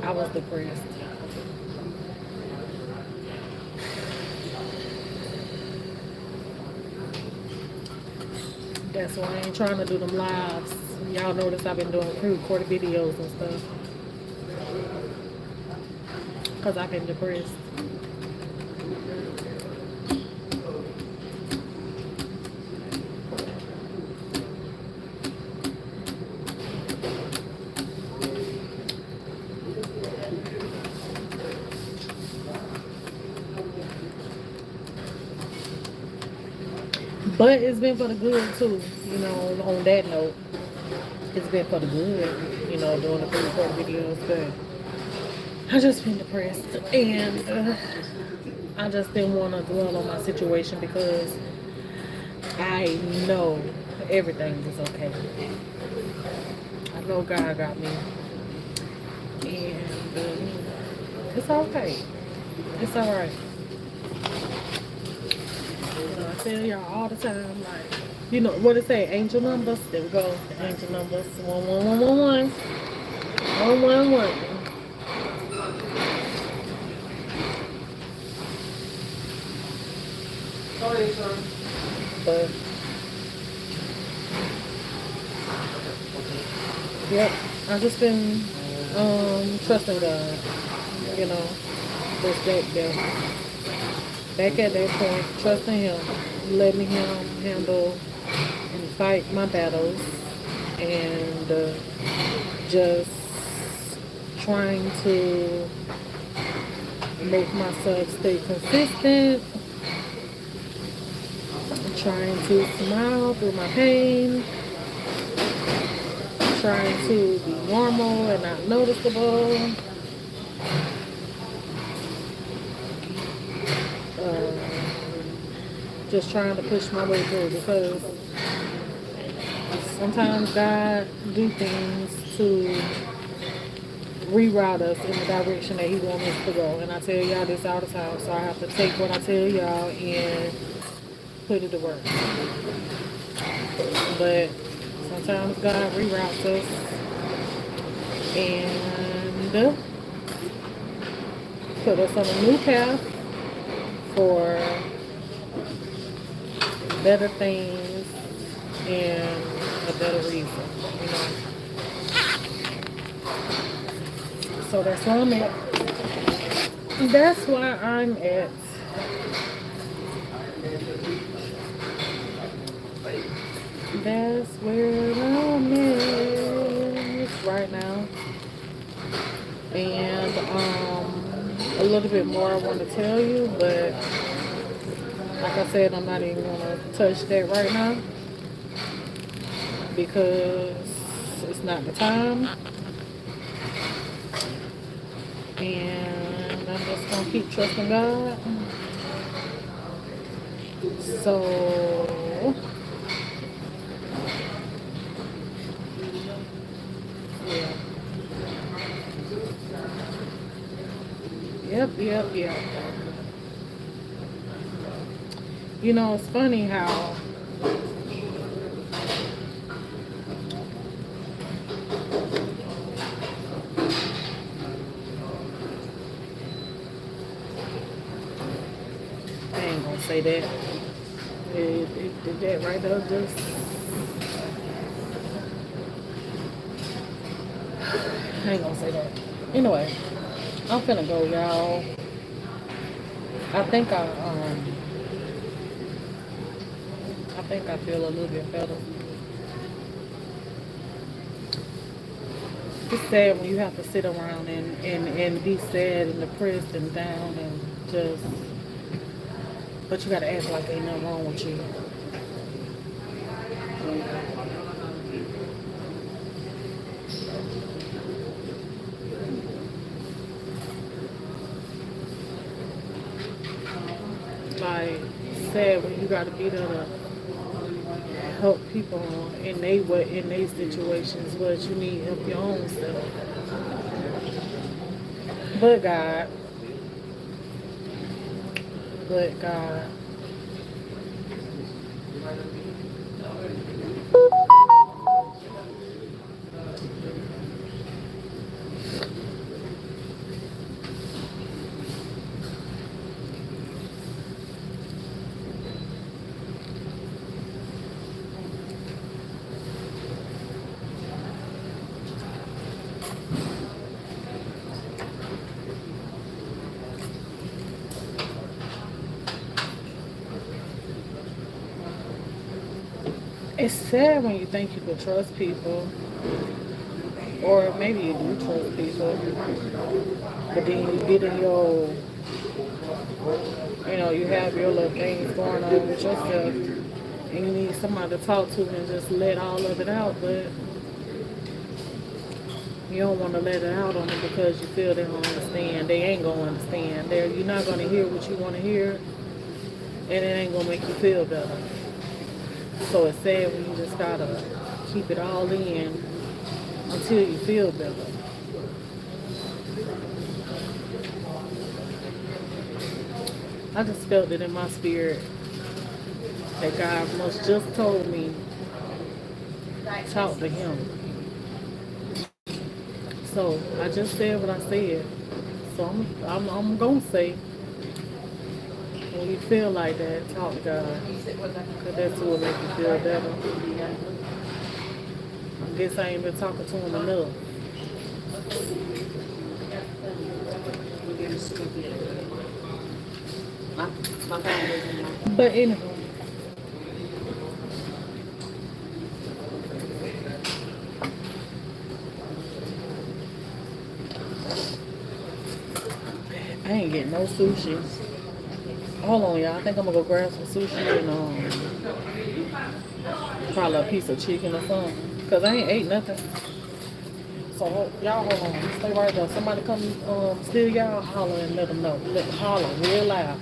I was depressed. That's why I ain't trying to do them lives. Y'all notice I've been doing pre-recorded videos and stuff. Because I've been depressed. But it's been for the good too, you know, on that note. It's been for the good, you know, doing the pre-recorded videos, but I just been depressed. And I just didn't want to dwell on my situation because I know everything is okay. I know God got me. And it's okay. It's alright. I tell y'all all the time, like, you know, what it say, angel numbers? There we go, the angel numbers, 11111, 111. Sorry, sir. But, yep, I just been trusting God, you know, this day. back at that point, trusting him, letting him handle and fight my battles, and just trying to make myself stay consistent, trying to smile through my pain, trying to be normal and not noticeable. Just trying to push my way through, because sometimes God do things to reroute us in the direction that he wants us to go. And I tell y'all this all the time, so I have to take what I tell y'all and put it to work. But sometimes God reroutes us and put us on a new path for better things and a better reason, you know. So that's where I'm at. That's why I'm at. That's where I'm at right now. And a little bit more I want to tell you, but like I said, I'm not even going to touch that right now because it's not the time. And I'm just going to keep trusting God. So, yeah. Yep. You know, it's funny how I ain't gonna say that. That right there just I ain't gonna say that. Anyway, I'm finna go, y'all. I think I feel a little bit better. It's sad when you have to sit around and be sad and depressed and down and just, but you gotta act like ain't nothing wrong with you. Like, sad when you gotta be there to help people in they situations, but you need help your own self. But God. It's sad when you think you can trust people, or maybe you do trust people, but then you get in your, you have your little things going on with yourself, and you need somebody to talk to and just let all of it out, but you don't want to let it out on them because you feel they don't understand. They ain't going to understand. You're not going to hear what you want to hear, and it ain't going to make you feel better. So it's sad when you just gotta keep it all in until you feel better. I just felt it in my spirit that God must just told me, talk to him. So I just said what I said. So I'm gonna say, when you feel like that, talk to God. Because that's what will make you feel better. I guess I ain't been talking to him enough. My phone doesn't. But anyway, I ain't getting no sushi. Hold on, y'all. I think I'm gonna go grab some sushi and probably a piece of chicken or something. Cause I ain't ate nothing. So y'all hold on. Stay right there. Somebody come steal y'all, holler and let them know. Let them holler real loud.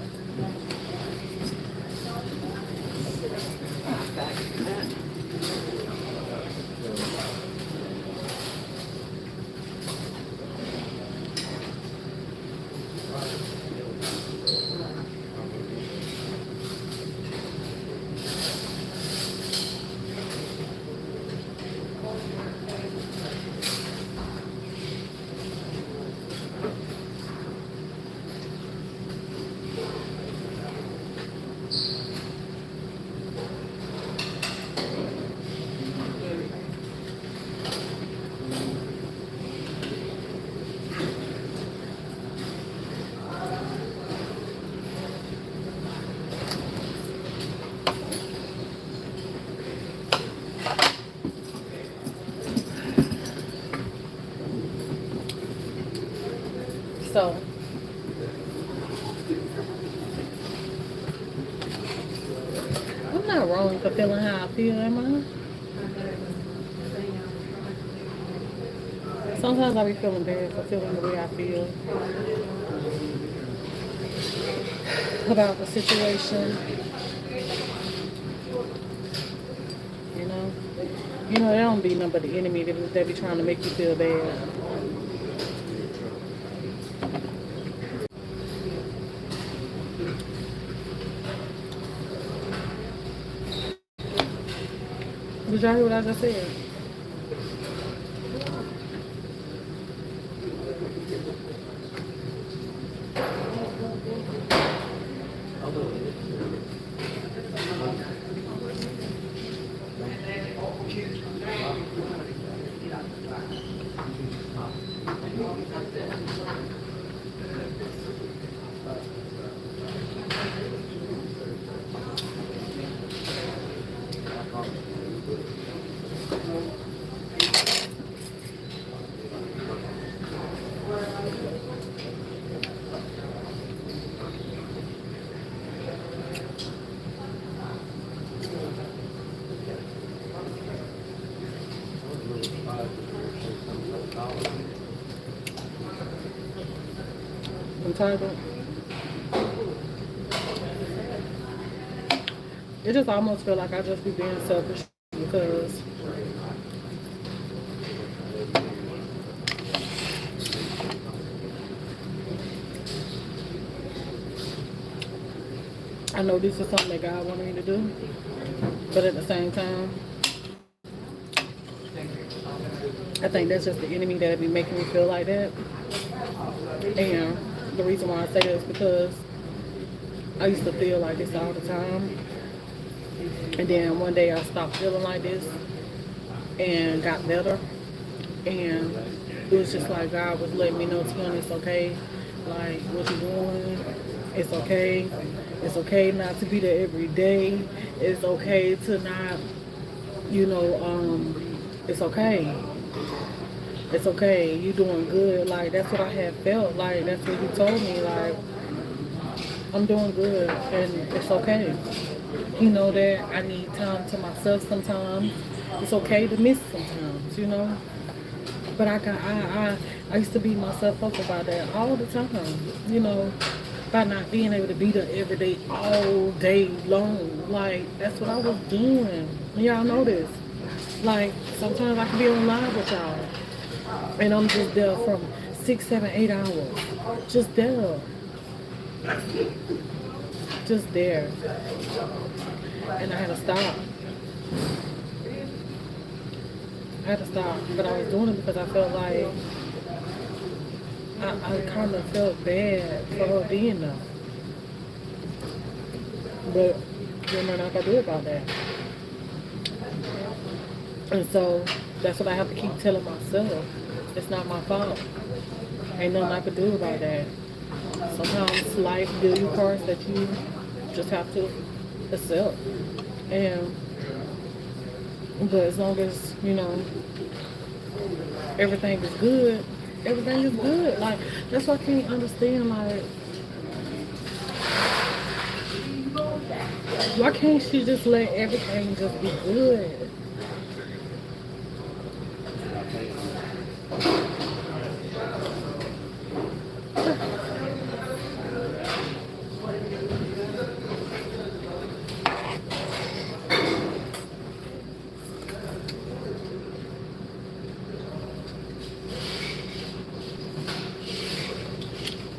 So I'm not wrong for feeling how I feel, am I? Sometimes I be feeling bad for feeling the way I feel about the situation. You know? You know, that don't be nothing but the enemy that be trying to make you feel bad. Did y'all hear what I just said? Entitled. It just almost feel like I just be being selfish because I know this is something that God wanted me to do, but at the same time, I think that's just the enemy that be making me feel like that. And the reason why I say that is because I used to feel like this all the time. And then one day I stopped feeling like this and got better. And it was just like God was letting me know, Tiana, it's okay. Like, what you're doing, it's okay. It's okay not to be there every day. It's okay to not, it's okay. It's okay. You doing good. Like, that's what I had felt. Like, that's what he told me. Like, I'm doing good and it's okay. You know that I need time to myself sometimes. It's okay to miss sometimes, But I used to beat myself up about that all the time, by not being able to be there every day, all day long. Like, that's what I was doing. Y'all know this. Like, sometimes I can be on live with y'all. And I'm just there from 6, 7, 8 hours. Just there. Just there. And I had to stop. But I was doing it because I felt like I kind of felt bad for her being there. But there's nothing I can do about that. And so that's what I have to keep telling myself. It's not my fault. Ain't nothing I can do about that. Sometimes life deal you cards that you just have to accept. And but as long as, you know, everything is good, everything is good. Like that's why I can't understand like why can't she just let everything just be good?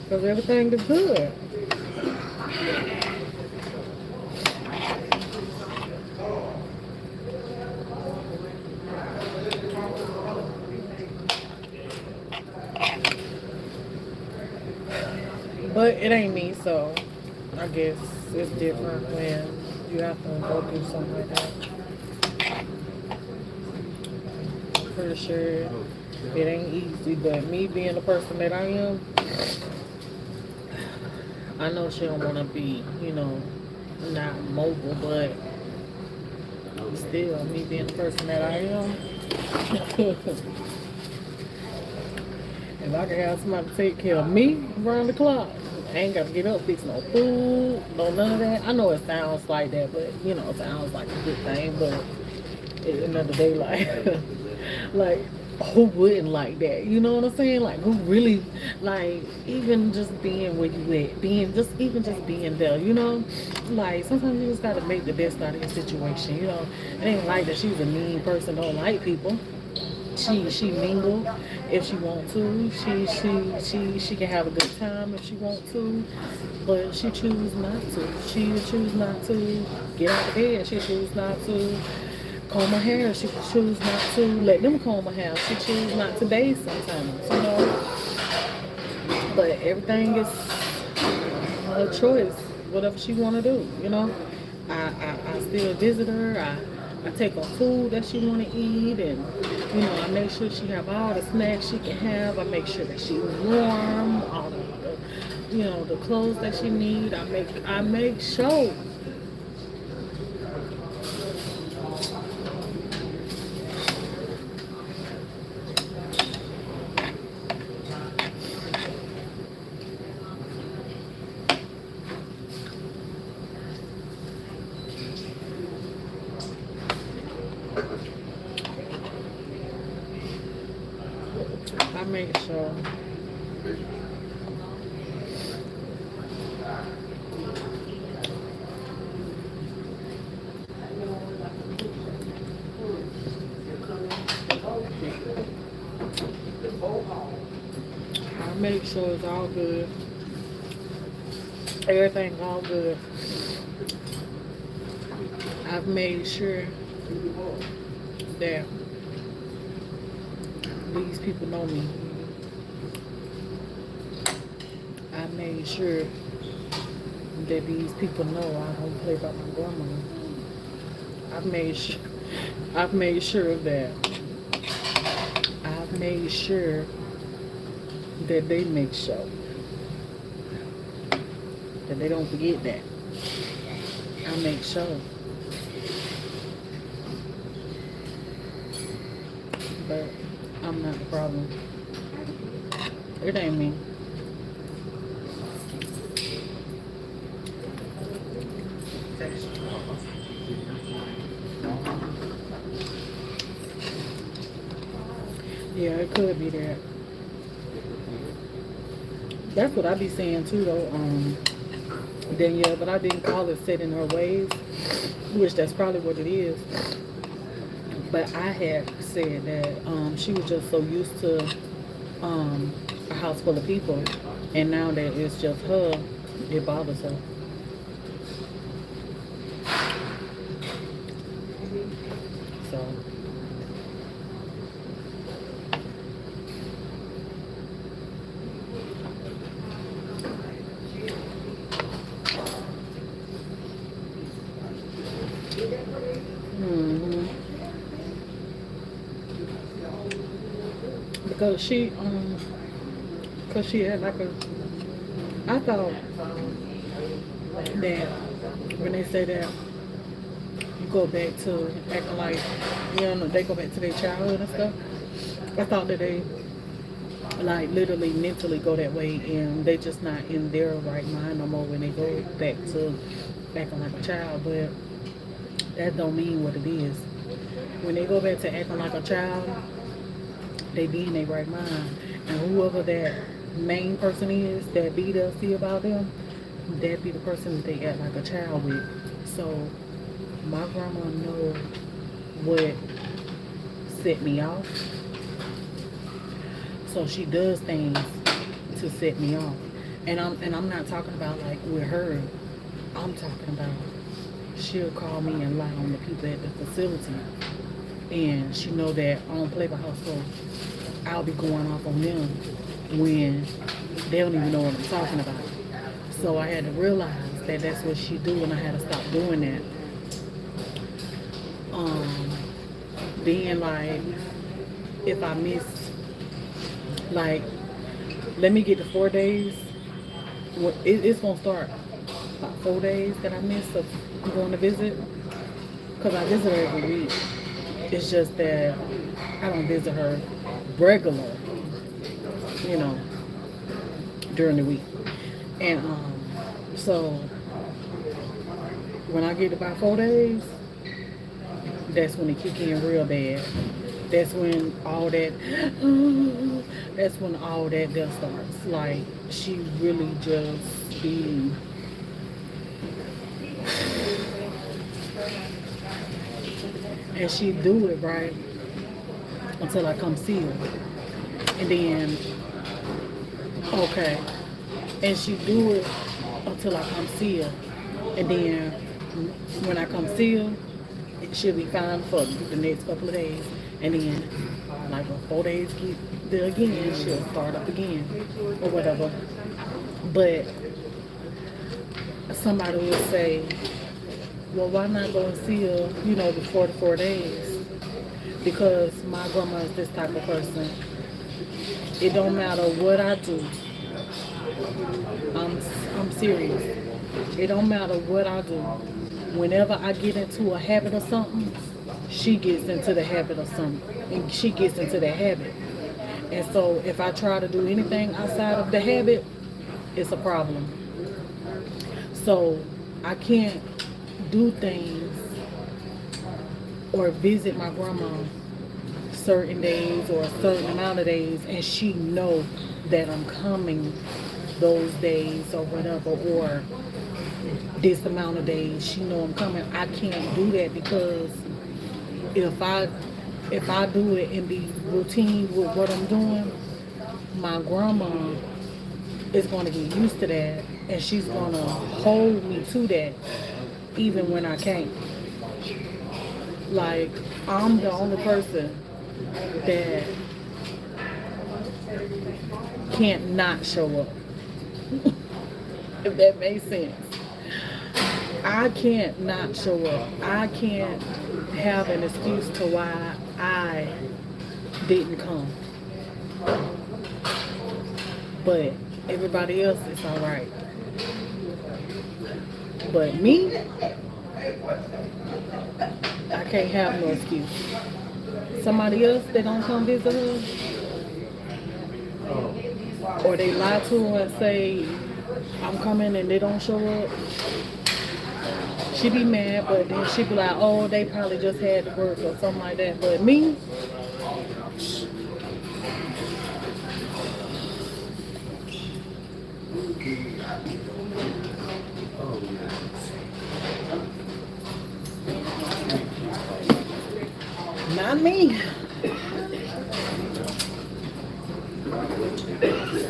Because everything is good. But it ain't me, so I guess it's different when you have to go through something like that. For sure, it ain't easy, but me being the person that I am, I know she don't want to be, you know, not mobile, but still, me being the person that I am, if I can have somebody to take care of me around the clock, I ain't got to get up, fix no food, no none of that. I know it sounds like that, but, you know, it sounds like a good thing, but at the end of the day, like, like, who wouldn't like that? You know what I'm saying? Like, who really, like, even just being where you at, even just being there, you know? Like, sometimes you just gotta make the best out of your situation, you know? It ain't like that she's a mean person, don't like people. She mingle if she want to. She can have a good time if she want to, but she choose not to. She choose not to get out of bed. She choose not to comb her hair. She choose not to let them comb her hair. She choose not to bathe sometimes, you know. But everything is her choice, whatever she want to do, you know. I still visit her. I take her food that she want to eat, and you know, I make sure she have all the snacks she can have. I make sure that she's warm, all the you know, the clothes that she need. I make sure. I make sure. I make sure it's all good. Everything all good. I've made sure that these people know me. I made sure that these people know I don't play by my grandma. I've made sure I've made sure that I've made sure that they make sure that they don't forget that. I make sure. But I'm not the problem. It ain't me. Yeah, it could be that. That's what I be saying too though, Danielle, but I didn't call it set in her ways, which that's probably what it is. But I had said that she was just so used to a house full of people, and now that it's just her, it bothers her. So. hmm Because she had like a I thought that when they say that you go back to acting like, they go back to their childhood and stuff, I thought that they like literally mentally go that way and they just not in their right mind no more when they go back to acting like a child. But that don't mean what it is. When they go back to acting like a child, they be in their right mind. And whoever that main person is that be there see about them, that be the person that they act like a child with. So my grandma know what set me off. So she does things to set me off. And I'm not talking about like with her. I'm talking about she'll call me and lie on the people at the facility. And she know that I don't play by her, so I'll be going off on them when they don't even know what I'm talking about. So I had to realize that that's what she do, and I had to stop doing that. Being like, if I miss, like, let me get to 4 days. It's gonna start about 4 days that I miss of going to visit, because I visit her every week. It's just that I don't visit her regular, during the week. And so when I get about 4 days, that's when it kick in real bad. That's when all that there starts. Like, she really just be and she do it right until I come see her. And then okay. And she do it until I come see her. And then when I come see her, she'll be fine for the next couple of days. And then like when 4 days get there again, she'll start up again or whatever. But somebody will say, well, why not go and see her, before the 4 days? Because my grandma is this type of person. It don't matter what I do. I'm serious. It don't matter what I do. Whenever I get into a habit of something, she gets into the habit of something. And she gets into the habit. And so if I try to do anything outside of the habit, it's a problem. So I can't do things or visit my grandma certain days or a certain amount of days and she know that I'm coming those days or whatever, or this amount of days she know I'm coming. I can't do that, because if I do it and be routine with what I'm doing, my grandma is going to get used to that and she's going to hold me to that even when I can't. Like, I'm the only person that can't not show up. If that makes sense. I can't not show up. I can't have an excuse to why I didn't come. But everybody else is alright. But me, I can't have no excuse. Somebody else that don't come visit her, or they lie to her and say, I'm coming, and they don't show up, she be mad, but then she be like, oh, they probably just had to work or something like that. But me, not me.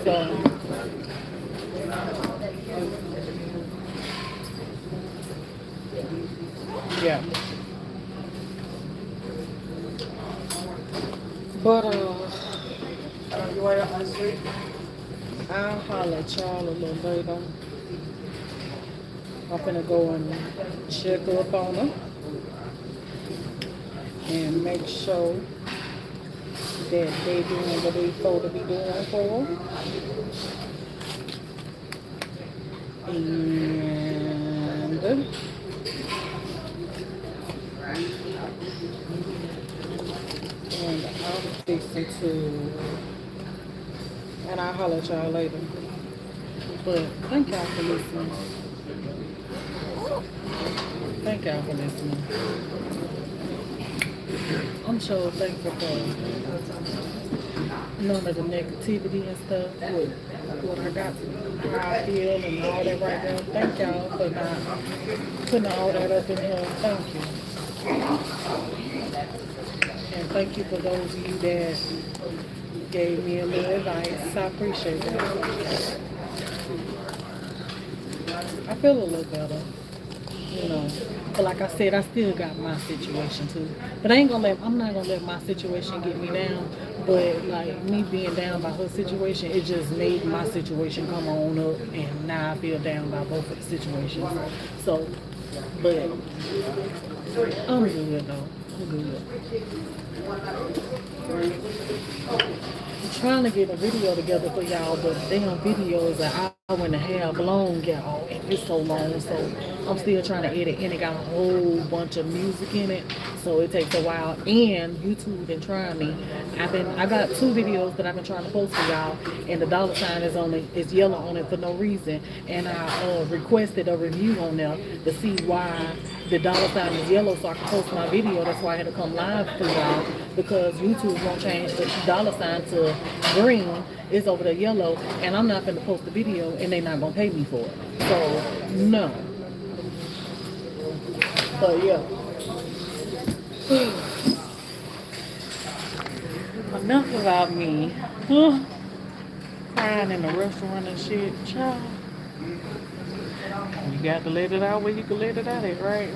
So yeah. But You went up last week? I'll holler at y'all a little later. I'm finna go and check up on her and make sure that they doing what they supposed to be doing for her. And I'm fixing to, and I'll holler at y'all later. But thank y'all for listening. Thank y'all for listening. I'm so thankful for none of the negativity and stuff with what I got, how I feel and all that right now. Thank y'all for not putting all that up in here. Thank you. And thank you for those of you that gave me a little advice. I appreciate that. I feel a little better, you know. But like I said, I still got my situation too. But I'm not gonna let my situation get me down. But like me being down by her situation, it just made my situation come on up, and now I feel down by both of the situations. So, but I'm good though. I'm good. I'm trying to get a video together for y'all, but the damn video is an hour and a half long, y'all. And it's so long, so I'm still trying to edit, and it got a whole bunch of music in it, so it takes a while. And YouTube been trying me. I got 2 videos that I've been trying to post for y'all, and the dollar sign is yellow on it for no reason. And I requested a review on there to see why the dollar sign is yellow, so I can post my video. That's why I had to come live for y'all, because YouTube won't change the dollar sign to green. It's over the yellow, and I'm not going to post the video, and they're not going to pay me for it. So no. But yeah. Enough about me. Crying in the restaurant and shit. Child. You got to let it out where you can let it out at, right?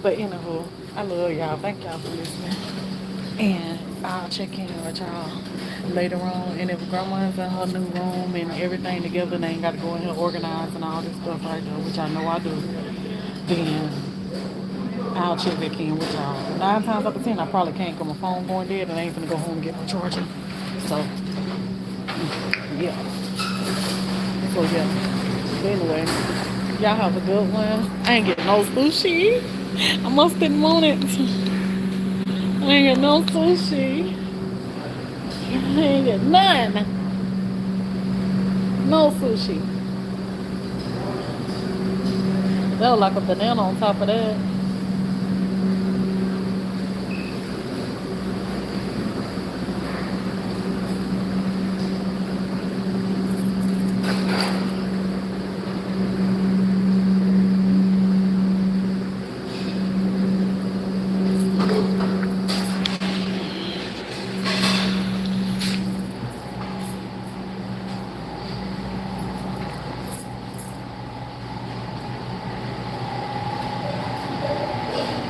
But anyhow, I love y'all. Thank y'all for listening. And I'll check in with y'all later on. And if grandma's in her new room and everything together, they ain't got to go in here organize and all this stuff right there, which I know I do, then I'll check back in with y'all. 9 times out of 10, I probably can't, because my phone going dead and I ain't gonna go home and get my charger. So, yeah. So, yeah. But anyway, y'all have a good one. I ain't getting no sushi. I must didn't want it. I ain't get no sushi. I ain't get none. No sushi. That was like a banana on top of that.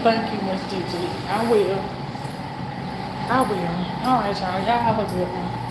Thank you, Miss Gigi. I will. All right, y'all. Y'all have a good one.